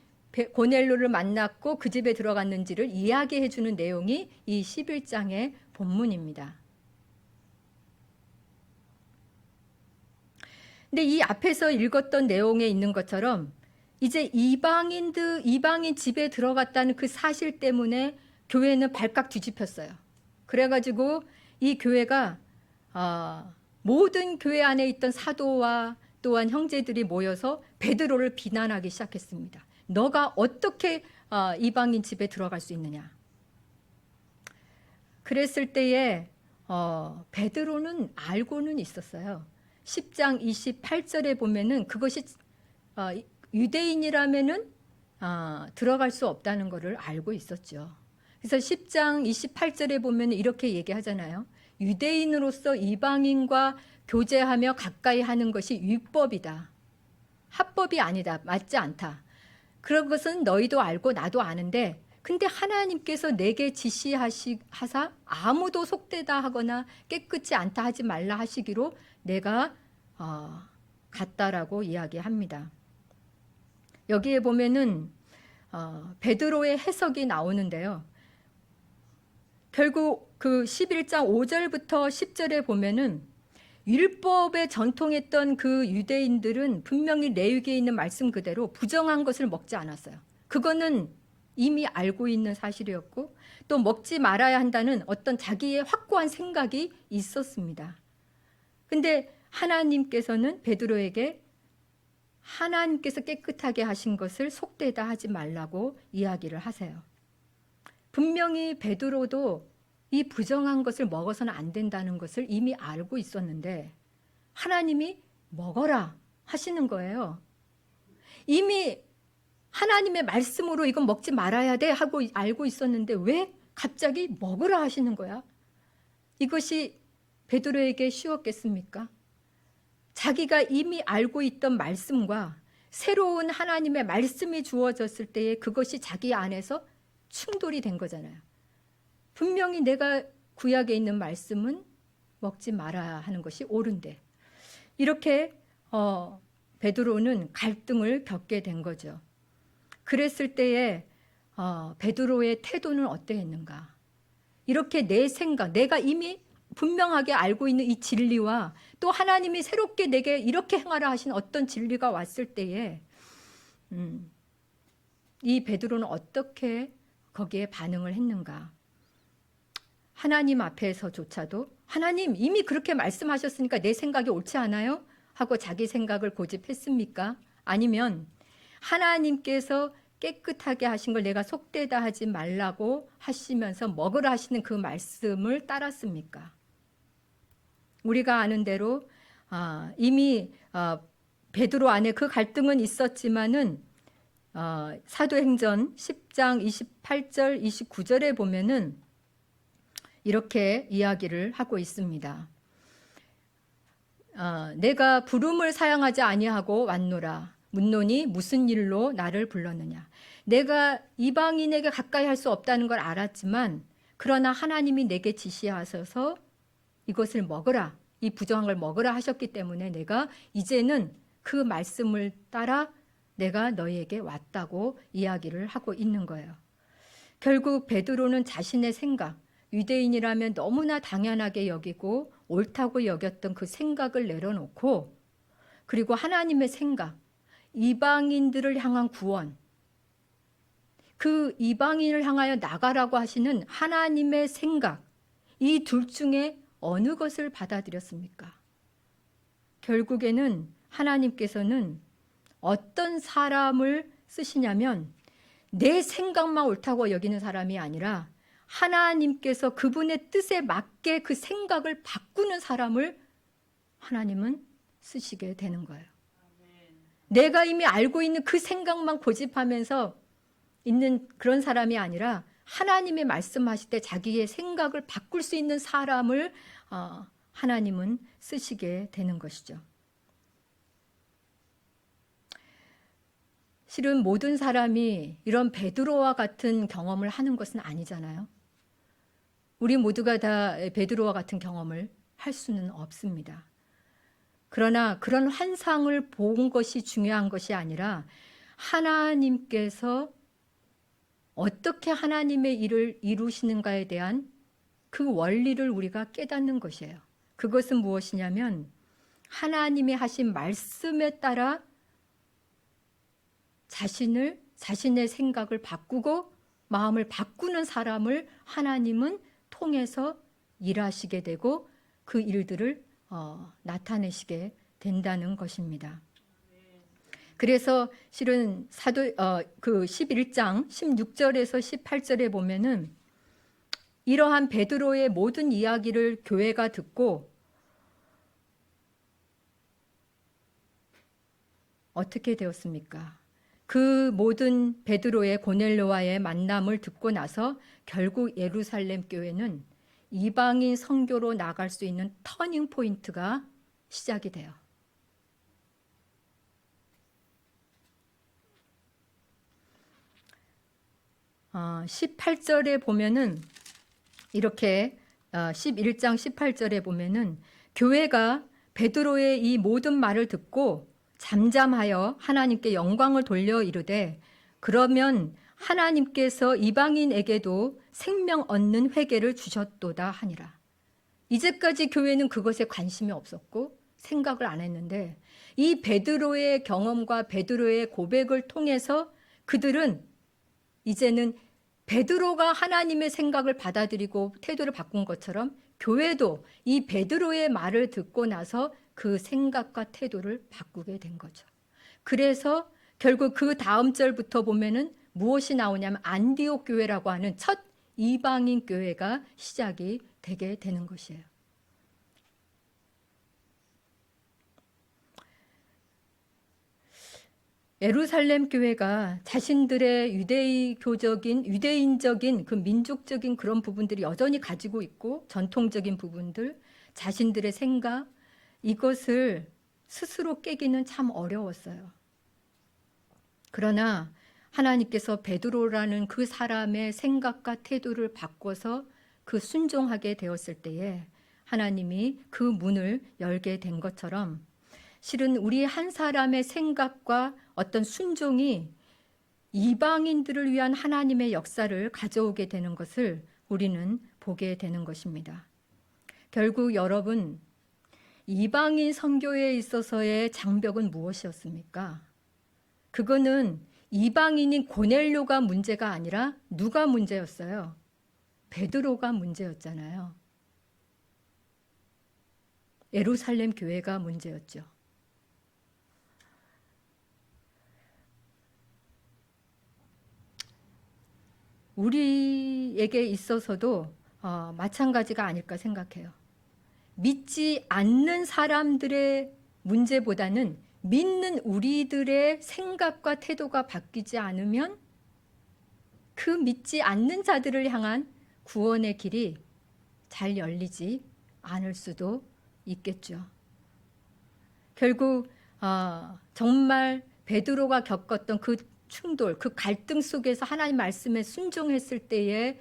A: 고넬료를 만났고 그 집에 들어갔는지를 이야기해 주는 내용이 이 11장의 본문입니다. 근데 이 앞에서 읽었던 내용에 있는 것처럼 이제 이방인 집에 들어갔다는 그 사실 때문에 교회는 발칵 뒤집혔어요. 그래가지고 이 교회가 모든 교회 안에 있던 사도와 또한 형제들이 모여서 베드로를 비난하기 시작했습니다. 너가 어떻게 이방인 집에 들어갈 수 있느냐. 그랬을 때에 베드로는 알고는 있었어요. 10장 28절에 보면은 그것이 유대인이라면은 들어갈 수 없다는 것을 알고 있었죠. 그래서 10장 28절에 보면 이렇게 얘기하잖아요. 유대인으로서 이방인과 교제하며 가까이 하는 것이 율법이다. 합법이 아니다. 맞지 않다. 그런 것은 너희도 알고 나도 아는데 근데 하나님께서 내게 지시하사 아무도 속되다 하거나 깨끗이 않다 하지 말라 하시기로 내가 갔다라고 이야기합니다. 여기에 보면은 베드로의 해석이 나오는데요. 결국 그 11장 5절부터 10절에 보면은 율법에 전통했던 그 유대인들은 분명히 레위기에 있는 말씀 그대로 부정한 것을 먹지 않았어요. 그거는 이미 알고 있는 사실이었고 또 먹지 말아야 한다는 어떤 자기의 확고한 생각이 있었습니다. 근데 하나님께서는 베드로에게 하나님께서 깨끗하게 하신 것을 속되다 하지 말라고 이야기를 하세요. 분명히 베드로도 이 부정한 것을 먹어서는 안 된다는 것을 이미 알고 있었는데 하나님이 먹어라 하시는 거예요. 이미 하나님의 말씀으로 이건 먹지 말아야 돼 하고 알고 있었는데 왜 갑자기 먹으라 하시는 거야? 이것이 베드로에게 쉬웠겠습니까? 자기가 이미 알고 있던 말씀과 새로운 하나님의 말씀이 주어졌을 때에 그것이 자기 안에서 충돌이 된 거잖아요. 분명히 내가 구약에 있는 말씀은 먹지 말아야 하는 것이 옳은데 이렇게 베드로는 갈등을 겪게 된 거죠. 그랬을 때에 베드로의 태도는 어떠했는가? 이렇게 내 생각, 내가 이미 분명하게 알고 있는 이 진리와 또 하나님이 새롭게 내게 이렇게 행하라 하신 어떤 진리가 왔을 때에 이 베드로는 어떻게 거기에 반응을 했는가? 하나님 앞에서조차도 하나님 이미 그렇게 말씀하셨으니까 내 생각이 옳지 않아요? 하고 자기 생각을 고집했습니까? 아니면 하나님께서 깨끗하게 하신 걸 내가 속되다 하지 말라고 하시면서 먹으라 하시는 그 말씀을 따랐습니까? 우리가 아는 대로 이미 베드로 안에 그 갈등은 있었지만은 사도행전 10장 28절 29절에 보면은 이렇게 이야기를 하고 있습니다. 내가 부름을 사양하지 아니하고 왔노라. 묻노니 무슨 일로 나를 불렀느냐. 내가 이방인에게 가까이 할 수 없다는 걸 알았지만 그러나 하나님이 내게 지시하셔서 이것을 먹으라. 이 부정한 걸 먹으라 하셨기 때문에 내가 이제는 그 말씀을 따라 내가 너희에게 왔다고 이야기를 하고 있는 거예요. 결국 베드로는 자신의 생각, 유대인이라면 너무나 당연하게 여기고 옳다고 여겼던 그 생각을 내려놓고 그리고 하나님의 생각, 이방인들을 향한 구원, 그 이방인을 향하여 나가라고 하시는 하나님의 생각, 이 둘 중에 어느 것을 받아들였습니까? 결국에는 하나님께서는 어떤 사람을 쓰시냐면 내 생각만 옳다고 여기는 사람이 아니라 하나님께서 그분의 뜻에 맞게 그 생각을 바꾸는 사람을 하나님은 쓰시게 되는 거예요. 내가 이미 알고 있는 그 생각만 고집하면서 있는 그런 사람이 아니라 하나님의 말씀하실 때 자기의 생각을 바꿀 수 있는 사람을 하나님은 쓰시게 되는 것이죠. 실은 모든 사람이 이런 베드로와 같은 경험을 하는 것은 아니잖아요. 우리 모두가 다 베드로와 같은 경험을 할 수는 없습니다. 그러나 그런 환상을 본 것이 중요한 것이 아니라 하나님께서 어떻게 하나님의 일을 이루시는가에 대한 그 원리를 우리가 깨닫는 것이에요. 그것은 무엇이냐면 하나님의 하신 말씀에 따라 자신의 생각을 바꾸고 마음을 바꾸는 사람을 하나님은 통해서 일하시게 되고 그 일들을 나타내시게 된다는 것입니다. 그래서 실은 그 11장 16절에서 18절에 보면은 이러한 베드로의 모든 이야기를 교회가 듣고 어떻게 되었습니까? 그 모든 베드로의 고넬료와의 만남을 듣고 나서 결국 예루살렘 교회는 이방인 선교로 나갈 수 있는 터닝 포인트가 시작이 돼요. 어, 18절에 보면은 이렇게 11장 18절에 보면은 교회가 베드로의 이 모든 말을 듣고 잠잠하여 하나님께 영광을 돌려 이르되 그러면 하나님께서 이방인에게도 생명 얻는 회개를 주셨도다 하니라. 이제까지 교회는 그것에 관심이 없었고 생각을 안 했는데 이 베드로의 경험과 베드로의 고백을 통해서 그들은 이제는 베드로가 하나님의 생각을 받아들이고 태도를 바꾼 것처럼 교회도 이 베드로의 말을 듣고 나서 그 생각과 태도를 바꾸게 된 거죠. 그래서 결국 그 다음 절부터 보면은 무엇이 나오냐면 안디옥 교회라고 하는 첫 이방인 교회가 시작이 되게 되는 것이에요. 예루살렘 교회가 자신들의 유대인적인 그 민족적인 그런 부분들이 여전히 가지고 있고 전통적인 부분들, 자신들의 생각, 이것을 스스로 깨기는 참 어려웠어요. 그러나 하나님께서 베드로라는 그 사람의 생각과 태도를 바꿔서 그 순종하게 되었을 때에 하나님이 그 문을 열게 된 것처럼 실은 우리 한 사람의 생각과 어떤 순종이 이방인들을 위한 하나님의 역사를 가져오게 되는 것을 우리는 보게 되는 것입니다. 결국 여러분, 이방인 선교에 있어서의 장벽은 무엇이었습니까? 그거는 이방인인 고넬료가 문제가 아니라 누가 문제였어요? 베드로가 문제였잖아요. 예루살렘 교회가 문제였죠. 우리에게 있어서도 마찬가지가 아닐까 생각해요. 믿지 않는 사람들의 문제보다는 믿는 우리들의 생각과 태도가 바뀌지 않으면 그 믿지 않는 자들을 향한 구원의 길이 잘 열리지 않을 수도 있겠죠. 결국 정말 베드로가 겪었던 그 충돌, 그 갈등 속에서 하나님 말씀에 순종했을 때에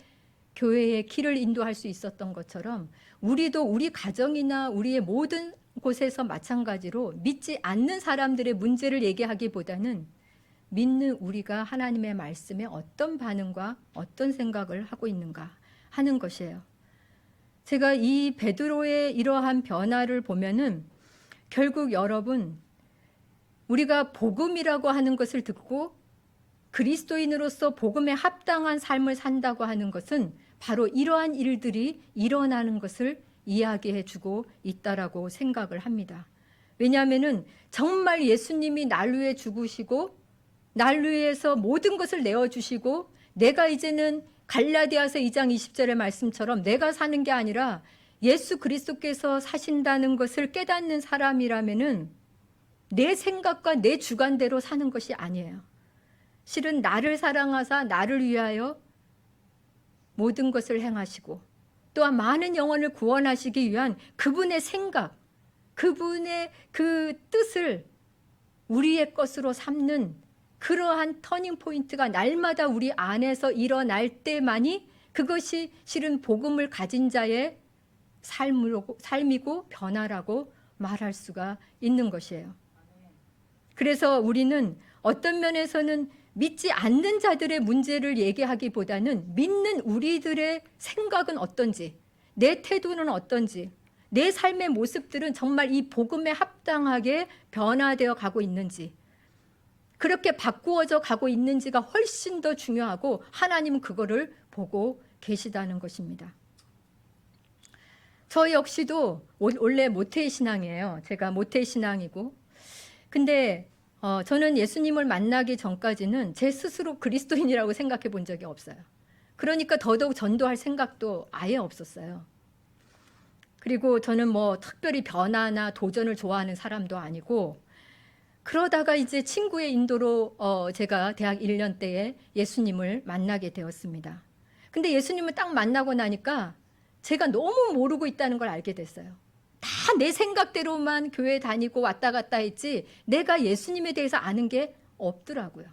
A: 교회의 길을 인도할 수 있었던 것처럼 우리도 우리 가정이나 우리의 모든 곳에서 마찬가지로 믿지 않는 사람들의 문제를 얘기하기보다는 믿는 우리가 하나님의 말씀에 어떤 반응과 어떤 생각을 하고 있는가 하는 것이에요. 제가 이 베드로의 이러한 변화를 보면은 결국 여러분, 우리가 복음이라고 하는 것을 듣고 그리스도인으로서 복음에 합당한 삶을 산다고 하는 것은 바로 이러한 일들이 일어나는 것을 이야기해 주고 있다라고 생각을 합니다. 왜냐하면은 정말 예수님이 날 위해 죽으시고 날 위해서 모든 것을 내어주시고 내가 이제는 갈라디아서 2장 20절의 말씀처럼 내가 사는 게 아니라 예수 그리스도께서 사신다는 것을 깨닫는 사람이라면은 내 생각과 내 주관대로 사는 것이 아니에요. 실은 나를 사랑하사 나를 위하여 모든 것을 행하시고 또한 많은 영혼을 구원하시기 위한 그분의 생각, 그분의 그 뜻을 우리의 것으로 삼는 그러한 터닝 포인트가 날마다 우리 안에서 일어날 때만이 그것이 실은 복음을 가진 자의 삶이고 변화라고 말할 수가 있는 것이에요. 그래서 우리는 어떤 면에서는 믿지 않는 자들의 문제를 얘기하기보다는 믿는 우리들의 생각은 어떤지, 내 태도는 어떤지, 내 삶의 모습들은 정말 이 복음에 합당하게 변화되어 가고 있는지, 그렇게 바꾸어져 가고 있는지가 훨씬 더 중요하고 하나님은 그거를 보고 계시다는 것입니다. 저 역시도 원래 모태신앙이에요. 제가 모태신앙이고, 근데 저는 예수님을 만나기 전까지는 제 스스로 그리스도인이라고 생각해 본 적이 없어요. 그러니까 더더욱 전도할 생각도 아예 없었어요. 그리고 저는 뭐 특별히 변화나 도전을 좋아하는 사람도 아니고, 그러다가 이제 친구의 인도로 제가 대학 1년 때에 예수님을 만나게 되었습니다. 근데 예수님을 딱 만나고 나니까 제가 너무 모르고 있다는 걸 알게 됐어요. 다 내 생각대로만 교회 다니고 왔다 갔다 했지 내가 예수님에 대해서 아는 게 없더라고요.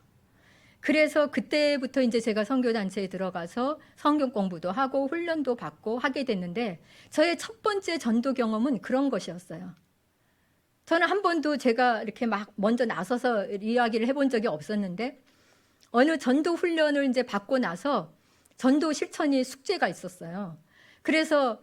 A: 그래서 그때부터 이제 제가 선교단체에 들어가서 성경 공부도 하고 훈련도 받고 하게 됐는데, 저의 첫 번째 전도 경험은 그런 것이었어요. 저는 한 번도 제가 이렇게 막 먼저 나서서 이야기를 해본 적이 없었는데, 어느 전도 훈련을 이제 받고 나서 전도 실천이 숙제가 있었어요. 그래서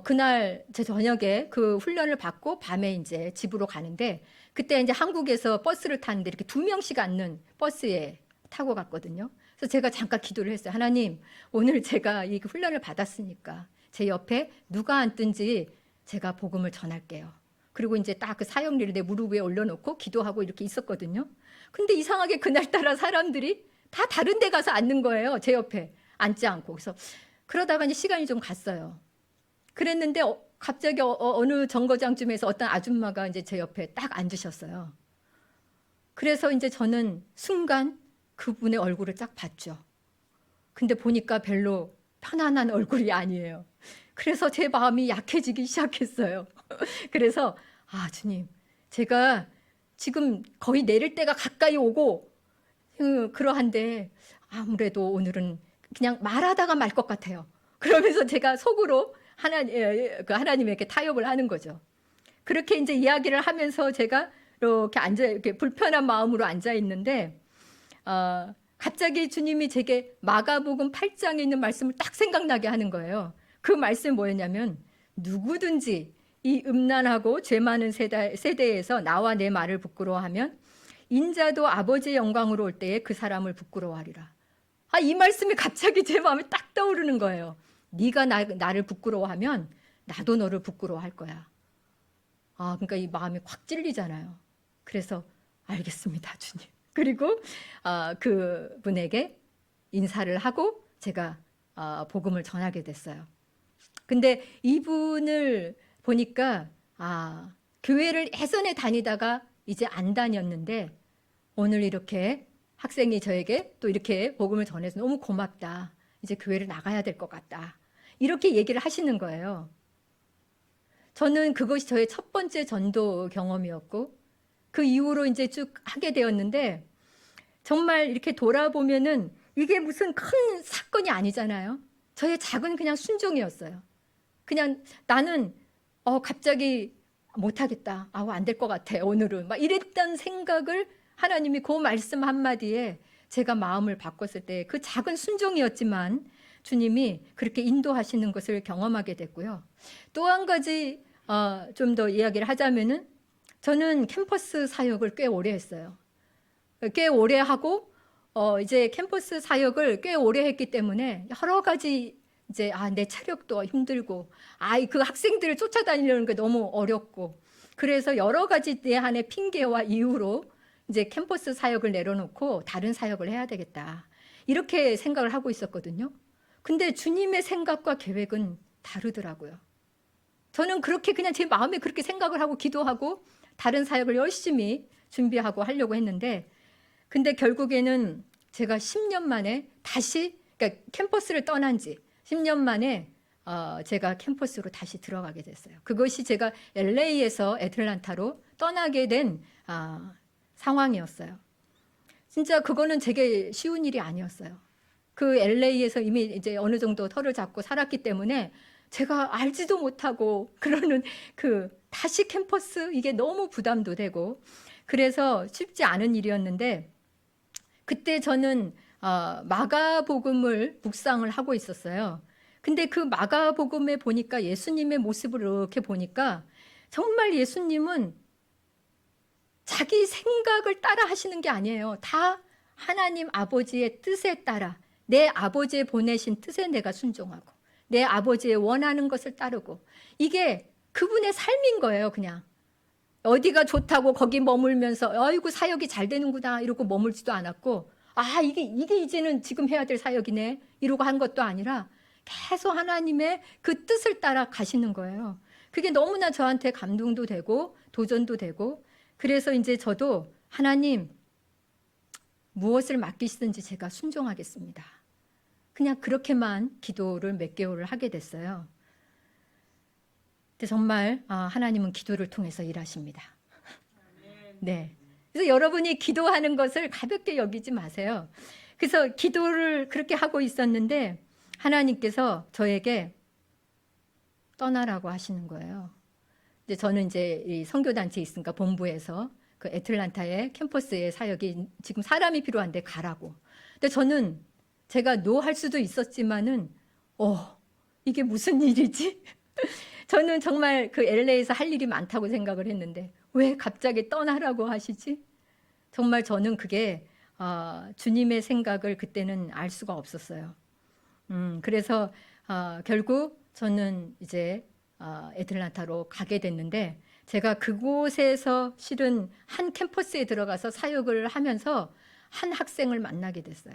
A: 그날 제 저녁에 그 훈련을 받고 밤에 이제 집으로 가는데, 그때 이제 한국에서 버스를 타는데 이렇게 2명씩 앉는 버스에 타고 갔거든요. 그래서 제가 잠깐 기도를 했어요. 하나님, 오늘 제가 이 훈련을 받았으니까 제 옆에 누가 앉든지 제가 복음을 전할게요. 그리고 이제 딱 그 사형리를 내 무릎 위에 올려놓고 기도하고 이렇게 있었거든요. 근데 이상하게 그날따라 사람들이 다 다른 데 가서 앉는 거예요. 제 옆에 앉지 않고. 그래서 그러다가 이제 시간이 좀 갔어요. 그랬는데 갑자기 어느 정거장쯤에서 어떤 아줌마가 이제 제 옆에 딱 앉으셨어요. 그래서 이제 저는 순간 그분의 얼굴을 딱 봤죠. 근데 보니까 별로 편안한 얼굴이 아니에요. 그래서 제 마음이 약해지기 시작했어요. 그래서 주님, 제가 지금 거의 내릴 때가 가까이 오고 그러한데 아무래도 오늘은 그냥 말하다가 말 것 같아요. 그러면서 제가 속으로 하나님에게 타협을 하는 거죠. 그렇게 이제 이야기를 하면서 제가 이렇게 불편한 마음으로 앉아 있는데, 갑자기 주님이 제게 마가복음 8장에 있는 말씀을 딱 생각나게 하는 거예요. 그 말씀이 뭐였냐면, 누구든지 이 음란하고 죄 많은 세대에서 나와 내 말을 부끄러워하면 인자도 아버지의 영광으로 올 때에 그 사람을 부끄러워하리라. 이 말씀이 갑자기 제 마음에 딱 떠오르는 거예요. 네가 나를 부끄러워하면 나도 너를 부끄러워할 거야. 그러니까 이 마음이 확 찔리잖아요. 그래서 알겠습니다, 주님. 그리고 그 분에게 인사를 하고 제가 복음을 전하게 됐어요. 근데 이분을 보니까 교회를 예전에 다니다가 이제 안 다녔는데 오늘 이렇게 학생이 저에게 또 이렇게 복음을 전해서 너무 고맙다. 이제 교회를 나가야 될 것 같다. 이렇게 얘기를 하시는 거예요. 저는 그것이 저의 첫 번째 전도 경험이었고, 그 이후로 이제 쭉 하게 되었는데, 정말 이렇게 돌아보면은 이게 무슨 큰 사건이 아니잖아요. 저의 작은 그냥 순종이었어요. 그냥 나는 갑자기 못하겠다. 안 될 것 같아 오늘은. 막 이랬던 생각을 하나님이 그 말씀 한마디에 제가 마음을 바꿨을 때 그 작은 순종이었지만 주님이 그렇게 인도하시는 것을 경험하게 됐고요. 또 한 가지 좀 더 이야기를 하자면은, 저는 캠퍼스 사역을 꽤 오래 했어요. 꽤 오래 하고 이제 캠퍼스 사역을 꽤 오래 했기 때문에 여러 가지 이제 내 체력도 힘들고 그 학생들을 쫓아다니려는 게 너무 어렵고, 그래서 여러 가지 내 안의 핑계와 이유로 이제 캠퍼스 사역을 내려놓고 다른 사역을 해야 되겠다, 이렇게 생각을 하고 있었거든요. 근데 주님의 생각과 계획은 다르더라고요. 저는 그렇게 그냥 제 마음에 그렇게 생각을 하고 기도하고 다른 사역을 열심히 준비하고 하려고 했는데, 근데 결국에는 제가 10년 만에 다시, 그러니까 캠퍼스를 떠난 지 10년 만에 제가 캠퍼스로 다시 들어가게 됐어요. 그것이 제가 LA에서 애틀란타로 떠나게 된 상황이었어요. 진짜 그거는 제게 쉬운 일이 아니었어요. 그 LA에서 이미 이제 어느 정도 털을 잡고 살았기 때문에 제가 알지도 못하고 그러는 다시 캠퍼스, 이게 너무 부담도 되고 그래서 쉽지 않은 일이었는데, 그때 저는 마가복음을 묵상을 하고 있었어요. 근데 그 마가복음에 보니까 예수님의 모습을 이렇게 보니까 정말 예수님은 자기 생각을 따라 하시는 게 아니에요. 다 하나님 아버지의 뜻에 따라 내 아버지의 보내신 뜻에 내가 순종하고 내 아버지의 원하는 것을 따르고, 이게 그분의 삶인 거예요. 그냥 어디가 좋다고 거기 머물면서 아이고 사역이 잘 되는구나 이러고 머물지도 않았고, 아 이게 이제는 지금 해야 될 사역이네 이러고 한 것도 아니라 계속 하나님의 그 뜻을 따라 가시는 거예요. 그게 너무나 저한테 감동도 되고 도전도 되고, 그래서 이제 저도 하나님 무엇을 맡기시든지 제가 순종하겠습니다. 그냥 그렇게만 기도를 몇 개월을 하게 됐어요. 근데 정말 하나님은 기도를 통해서 일하십니다. 네. 그래서 여러분이 기도하는 것을 가볍게 여기지 마세요. 그래서 기도를 그렇게 하고 있었는데 하나님께서 저에게 떠나라고 하시는 거예요. 이제 저는 이제 이 선교단체에 있으니까 본부에서 그 애틀란타의 캠퍼스에 사역이 지금 사람이 필요한데 가라고. 근데 저는 제가 노 할 수도 있었지만은 이게 무슨 일이지? 저는 정말 그 LA에서 할 일이 많다고 생각을 했는데 왜 갑자기 떠나라고 하시지? 정말 저는 그게 주님의 생각을 그때는 알 수가 없었어요. 그래서 결국 저는 이제 애틀란타로 가게 됐는데, 제가 그곳에서 실은 한 캠퍼스에 들어가서 사역을 하면서 한 학생을 만나게 됐어요.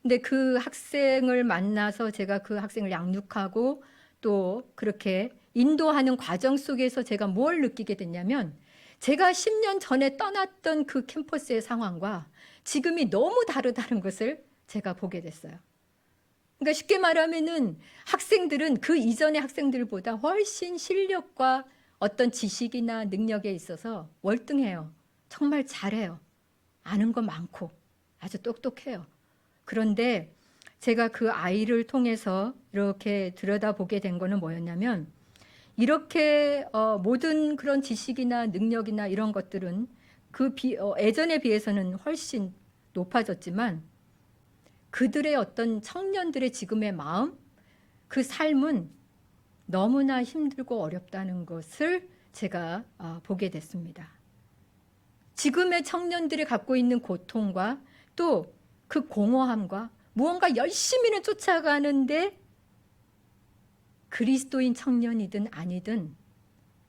A: 근데 그 학생을 만나서 제가 그 학생을 양육하고 또 그렇게 인도하는 과정 속에서 제가 뭘 느끼게 됐냐면, 제가 10년 전에 떠났던 그 캠퍼스의 상황과 지금이 너무 다르다는 것을 제가 보게 됐어요. 그러니까 쉽게 말하면은 학생들은 그 이전의 학생들보다 훨씬 실력과 어떤 지식이나 능력에 있어서 월등해요. 정말 잘해요. 아는 거 많고 아주 똑똑해요. 그런데 제가 그 아이를 통해서 이렇게 들여다보게 된 거는 뭐였냐면, 이렇게 모든 그런 지식이나 능력이나 이런 것들은 예전에 비해서는 훨씬 높아졌지만 그들의 어떤 청년들의 지금의 마음, 그 삶은 너무나 힘들고 어렵다는 것을 제가 보게 됐습니다. 지금의 청년들이 갖고 있는 고통과 또 그 공허함과 무언가 열심히는 쫓아가는데 그리스도인 청년이든 아니든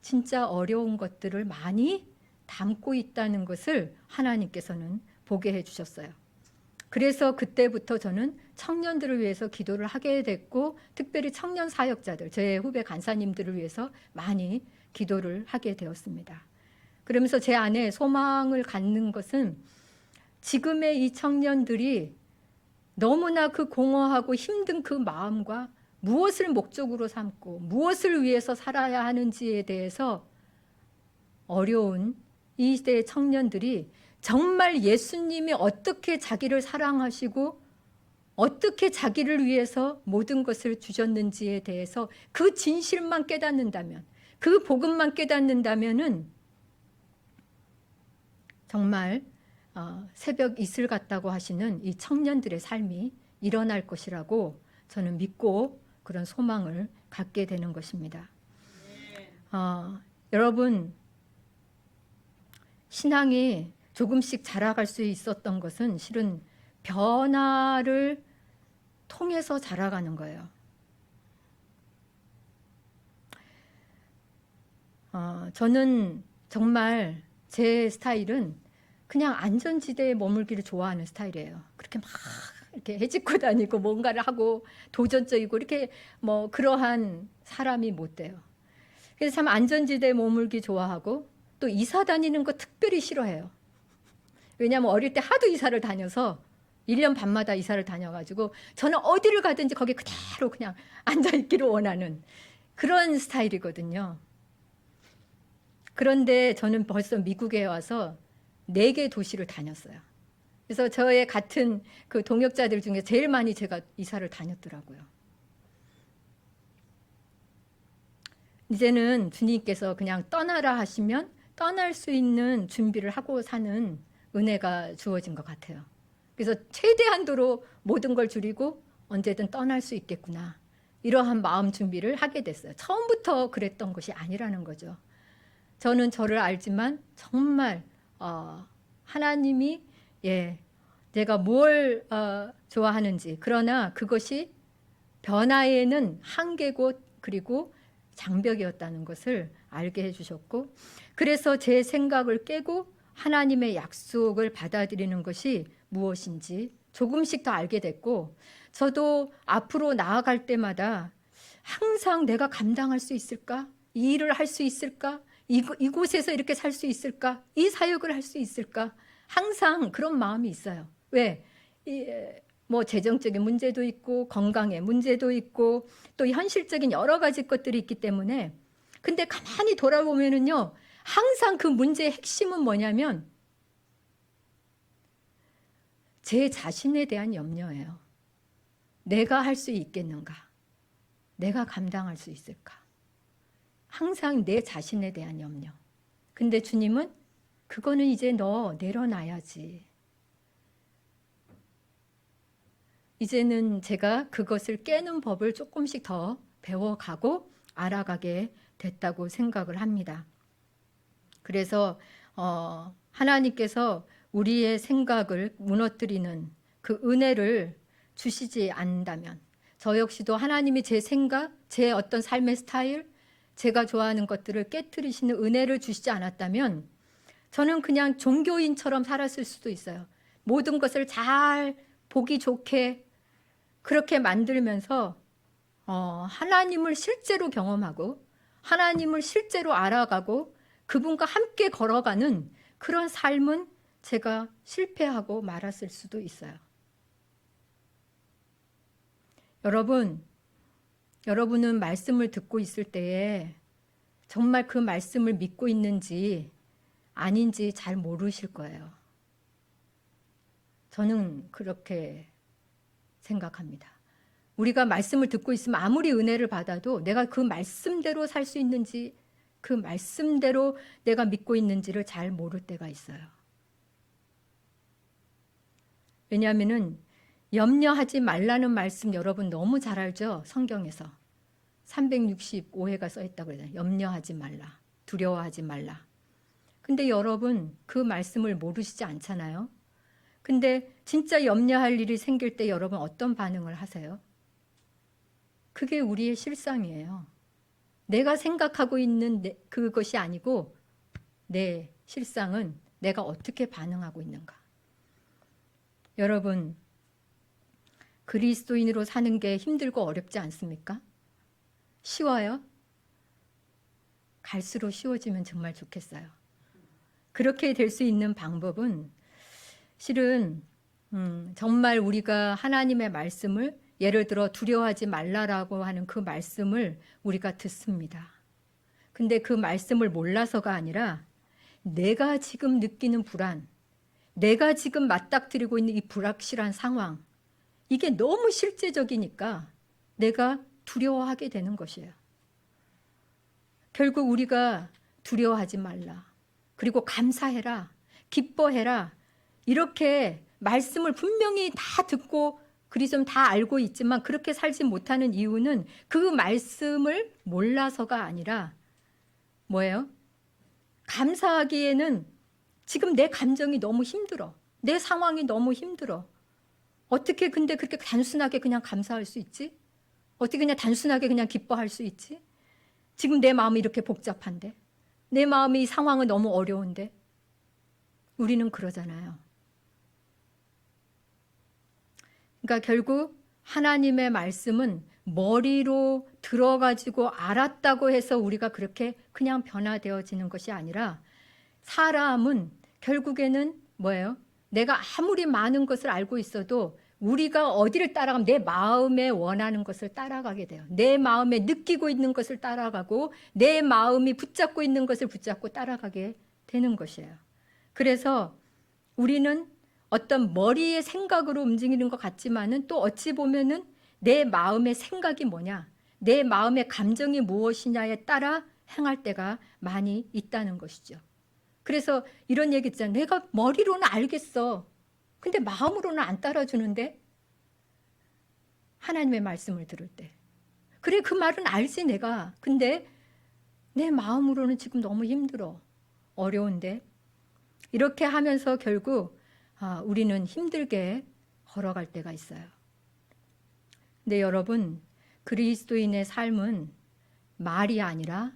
A: 진짜 어려운 것들을 많이 담고 있다는 것을 하나님께서는 보게 해주셨어요. 그래서 그때부터 저는 청년들을 위해서 기도를 하게 됐고, 특별히 청년 사역자들, 제 후배 간사님들을 위해서 많이 기도를 하게 되었습니다. 그러면서 제 안에 소망을 갖는 것은 지금의 이 청년들이 너무나 그 공허하고 힘든 그 마음과 무엇을 목적으로 삼고 무엇을 위해서 살아야 하는지에 대해서 어려운 이 시대의 청년들이 정말 예수님이 어떻게 자기를 사랑하시고 어떻게 자기를 위해서 모든 것을 주셨는지에 대해서 그 진실만 깨닫는다면, 그 복음만 깨닫는다면은 정말 새벽 이슬 같다고 하시는 이 청년들의 삶이 일어날 것이라고 저는 믿고 그런 소망을 갖게 되는 것입니다. 여러분, 신앙이 조금씩 자라갈 수 있었던 것은 실은 변화를 통해서 자라가는 거예요. 저는 정말 제 스타일은 그냥 안전지대에 머물기를 좋아하는 스타일이에요. 그렇게 막 이렇게 해집고 다니고 뭔가를 하고 도전적이고 이렇게 뭐 그러한 사람이 못 돼요. 그래서 참 안전지대에 머물기 좋아하고 또 이사 다니는 거 특별히 싫어해요. 왜냐하면 어릴 때 하도 이사를 다녀서 1년 반마다 이사를 다녀가지고 저는 어디를 가든지 거기 그대로 그냥 앉아있기를 원하는 그런 스타일이거든요. 그런데 저는 벌써 미국에 와서 4개 도시를 다녔어요. 그래서 저의 같은 그 동역자들 중에 제일 많이 제가 이사를 다녔더라고요. 이제는 주님께서 그냥 떠나라 하시면 떠날 수 있는 준비를 하고 사는 은혜가 주어진 것 같아요. 그래서 최대한도로 모든 걸 줄이고 언제든 떠날 수 있겠구나. 이러한 마음 준비를 하게 됐어요. 처음부터 그랬던 것이 아니라는 거죠. 저는 저를 알지만 정말 하나님이 내가 뭘 좋아하는지, 그러나 그것이 변화에는 한계고 그리고 장벽이었다는 것을 알게 해주셨고, 그래서 제 생각을 깨고 하나님의 약속을 받아들이는 것이 무엇인지 조금씩 더 알게 됐고, 저도 앞으로 나아갈 때마다 항상 내가 감당할 수 있을까? 이 일을 할 수 있을까? 이곳에서 이렇게 살 수 있을까? 이 사역을 할 수 있을까? 항상 그런 마음이 있어요. 왜? 뭐 재정적인 문제도 있고 건강의 문제도 있고 또 현실적인 여러 가지 것들이 있기 때문에, 근데 가만히 돌아보면은요, 항상 그 문제의 핵심은 뭐냐면 제 자신에 대한 염려예요. 내가 할 수 있겠는가? 내가 감당할 수 있을까? 항상 내 자신에 대한 염려. 근데 주님은 그거는 이제 너 내려놔야지. 이제는 제가 그것을 깨는 법을 조금씩 더 배워가고 알아가게 됐다고 생각을 합니다. 그래서 하나님께서 우리의 생각을 무너뜨리는 그 은혜를 주시지 않는다면, 저 역시도 하나님이 제 생각, 제 어떤 삶의 스타일, 제가 좋아하는 것들을 깨트리시는 은혜를 주시지 않았다면 저는 그냥 종교인처럼 살았을 수도 있어요. 모든 것을 잘 보기 좋게 그렇게 만들면서 하나님을 실제로 경험하고 하나님을 실제로 알아가고 그분과 함께 걸어가는 그런 삶은 제가 실패하고 말았을 수도 있어요. 여러분은 말씀을 듣고 있을 때에 정말 그 말씀을 믿고 있는지 아닌지 잘 모르실 거예요. 저는 그렇게 생각합니다. 우리가 말씀을 듣고 있으면 아무리 은혜를 받아도 내가 그 말씀대로 살 수 있는지, 그 말씀대로 내가 믿고 있는지를 잘 모를 때가 있어요. 왜냐하면은 염려하지 말라는 말씀 여러분 너무 잘 알죠? 성경에서 365회가 써 있다고 그러잖아요. 염려하지 말라, 두려워하지 말라. 근데 여러분 그 말씀을 모르시지 않잖아요. 근데 진짜 염려할 일이 생길 때 여러분 어떤 반응을 하세요? 그게 우리의 실상이에요. 내가 생각하고 있는 그것이 아니고 내 실상은 내가 어떻게 반응하고 있는가. 여러분, 그리스도인으로 사는 게 힘들고 어렵지 않습니까? 쉬워요? 갈수록 쉬워지면 정말 좋겠어요. 그렇게 될 수 있는 방법은 실은 정말 우리가 하나님의 말씀을, 예를 들어 두려워하지 말라라고 하는 그 말씀을 우리가 듣습니다. 근데 그 말씀을 몰라서가 아니라 내가 지금 느끼는 불안, 내가 지금 맞닥뜨리고 있는 이 불확실한 상황, 이게 너무 실제적이니까 내가 두려워하게 되는 것이에요. 결국 우리가 두려워하지 말라, 그리고 감사해라, 기뻐해라, 이렇게 말씀을 분명히 다 듣고 그리스도는 다 알고 있지만 그렇게 살지 못하는 이유는 그 말씀을 몰라서가 아니라 뭐예요? 감사하기에는 지금 내 감정이 너무 힘들어, 내 상황이 너무 힘들어. 어떻게 근데 그렇게 단순하게 그냥 감사할 수 있지? 어떻게 그냥 단순하게 그냥 기뻐할 수 있지? 지금 내 마음이 이렇게 복잡한데, 내 마음이, 이 상황은 너무 어려운데. 우리는 그러잖아요. 그러니까 결국 하나님의 말씀은 머리로 들어가지고 알았다고 해서 우리가 그렇게 그냥 변화되어지는 것이 아니라, 사람은 결국에는 뭐예요? 내가 아무리 많은 것을 알고 있어도 우리가 어디를 따라가면 내 마음에 원하는 것을 따라가게 돼요. 내 마음에 느끼고 있는 것을 따라가고 내 마음이 붙잡고 있는 것을 붙잡고 따라가게 되는 것이에요. 그래서 우리는 어떤 머리의 생각으로 움직이는 것 같지만은 또 어찌 보면은 내 마음의 생각이 뭐냐, 내 마음의 감정이 무엇이냐에 따라 행할 때가 많이 있다는 것이죠. 그래서 이런 얘기 있잖아요. 내가 머리로는 알겠어. 근데 마음으로는 안 따라주는데, 하나님의 말씀을 들을 때 그래, 그 말은 알지 내가. 근데 내 마음으로는 지금 너무 힘들어. 어려운데. 이렇게 하면서 결국 우리는 힘들게 걸어갈 때가 있어요. 근데 여러분, 그리스도인의 삶은 말이 아니라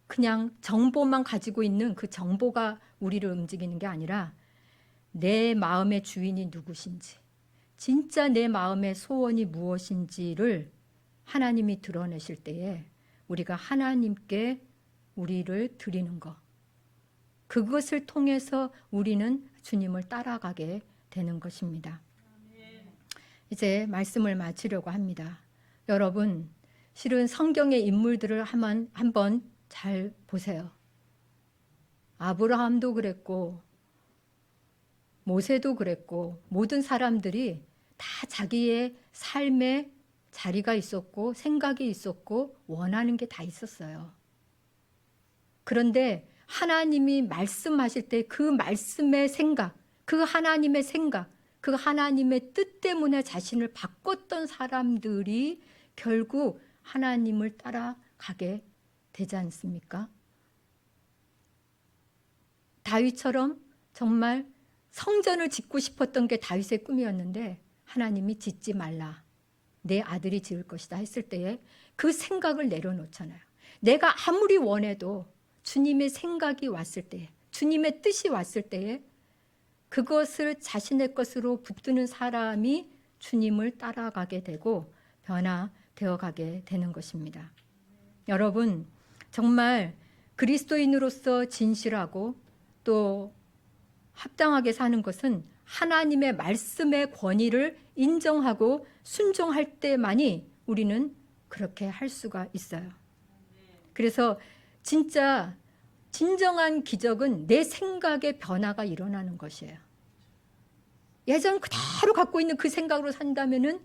A: 그냥 정보만 가지고 있는 그 정보가 우리를 움직이는 게 아니라 내 마음의 주인이 누구신지, 진짜 내 마음의 소원이 무엇인지를 하나님이 드러내실 때에 우리가 하나님께 우리를 드리는 것, 그것을 통해서 우리는 주님을 따라가게 되는 것입니다. 이제 말씀을 마치려고 합니다. 여러분, 실은 성경의 인물들을 한번 잘 보세요. 아브라함도 그랬고 모세도 그랬고 모든 사람들이 다 자기의 삶에 자리가 있었고 생각이 있었고 원하는 게 다 있었어요. 그런데 하나님이 말씀하실 때 그 말씀의 생각, 그 하나님의 생각, 그 하나님의 뜻 때문에 자신을 바꿨던 사람들이 결국 하나님을 따라가게 되지 않습니까? 다윗처럼 정말 성전을 짓고 싶었던 게 다윗의 꿈이었는데 하나님이 짓지 말라, 내 아들이 지을 것이다 했을 때에 그 생각을 내려놓잖아요. 내가 아무리 원해도 주님의 생각이 왔을 때에, 주님의 뜻이 왔을 때에 그것을 자신의 것으로 붙드는 사람이 주님을 따라가게 되고 변화되어 가게 되는 것입니다. 여러분, 정말 그리스도인으로서 진실하고 또 합당하게 사는 것은 하나님의 말씀의 권위를 인정하고 순종할 때만이 우리는 그렇게 할 수가 있어요. 그래서 진짜 진정한 기적은 내 생각의 변화가 일어나는 것이에요. 예전 그대로 갖고 있는 그 생각으로 산다면은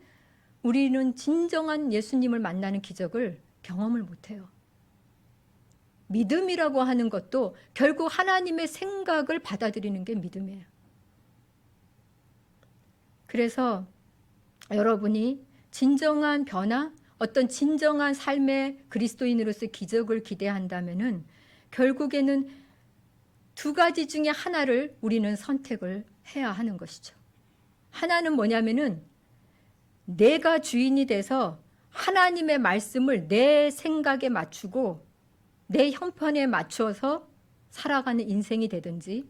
A: 우리는 진정한 예수님을 만나는 기적을 경험을 못해요. 믿음이라고 하는 것도 결국 하나님의 생각을 받아들이는 게 믿음이에요. 그래서 여러분이 진정한 변화, 어떤 진정한 삶의 그리스도인으로서 기적을 기대한다면은 결국에는 두 가지 중에 하나를 우리는 선택을 해야 하는 것이죠. 하나는 뭐냐면은 내가 주인이 돼서 하나님의 말씀을 내 생각에 맞추고 내 형편에 맞춰서 살아가는 인생이 되든지,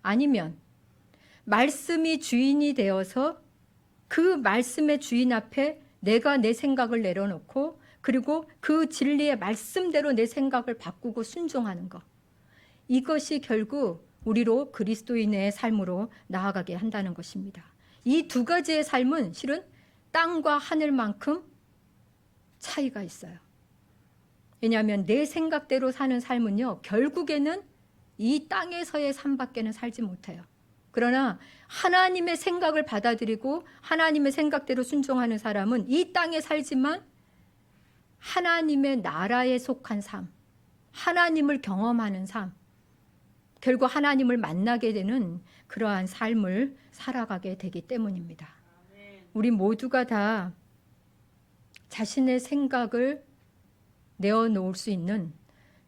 A: 아니면 말씀이 주인이 되어서 그 말씀의 주인 앞에 내가 내 생각을 내려놓고 그리고 그 진리의 말씀대로 내 생각을 바꾸고 순종하는 것, 이것이 결국 우리로 그리스도인의 삶으로 나아가게 한다는 것입니다. 이 두 가지의 삶은 실은 땅과 하늘만큼 차이가 있어요. 왜냐하면 내 생각대로 사는 삶은요, 결국에는 이 땅에서의 삶밖에는 살지 못해요. 그러나 하나님의 생각을 받아들이고 하나님의 생각대로 순종하는 사람은 이 땅에 살지만 하나님의 나라에 속한 삶, 하나님을 경험하는 삶, 결국 하나님을 만나게 되는 그러한 삶을 살아가게 되기 때문입니다. 우리 모두가 다 자신의 생각을 내어놓을 수 있는,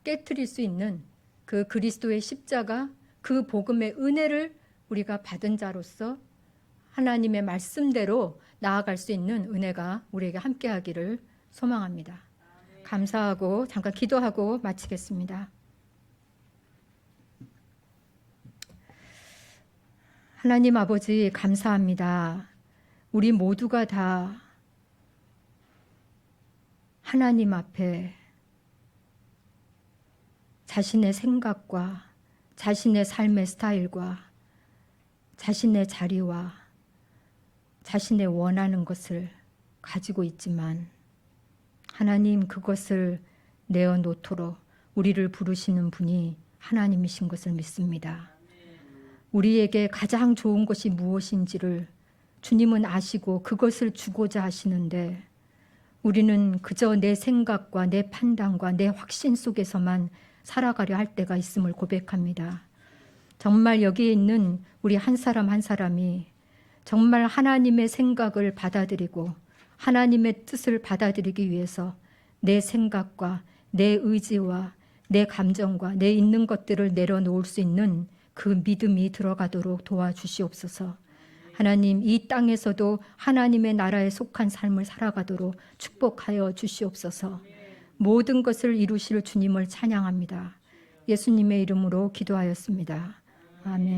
A: 깨트릴 수 있는 그 그리스도의 십자가, 그 복음의 은혜를 우리가 받은 자로서 하나님의 말씀대로 나아갈 수 있는 은혜가 우리에게 함께하기를 소망합니다. 감사하고 잠깐 기도하고 마치겠습니다. 하나님 아버지, 감사합니다. 우리 모두가 다 하나님 앞에 자신의 생각과 자신의 삶의 스타일과 자신의 자리와 자신의 원하는 것을 가지고 있지만 하나님, 그것을 내어놓도록 우리를 부르시는 분이 하나님이신 것을 믿습니다. 우리에게 가장 좋은 것이 무엇인지를 주님은 아시고 그것을 주고자 하시는데 우리는 그저 내 생각과 내 판단과 내 확신 속에서만 살아가려 할 때가 있음을 고백합니다. 정말 여기에 있는 우리 한 사람 한 사람이 정말 하나님의 생각을 받아들이고 하나님의 뜻을 받아들이기 위해서 내 생각과 내 의지와 내 감정과 내 있는 것들을 내려놓을 수 있는 그 믿음이 들어가도록 도와주시옵소서. 하나님, 이 땅에서도 하나님의 나라에 속한 삶을 살아가도록 축복하여 주시옵소서. 모든 것을 이루실 주님을 찬양합니다. 예수님의 이름으로 기도하였습니다. 아멘.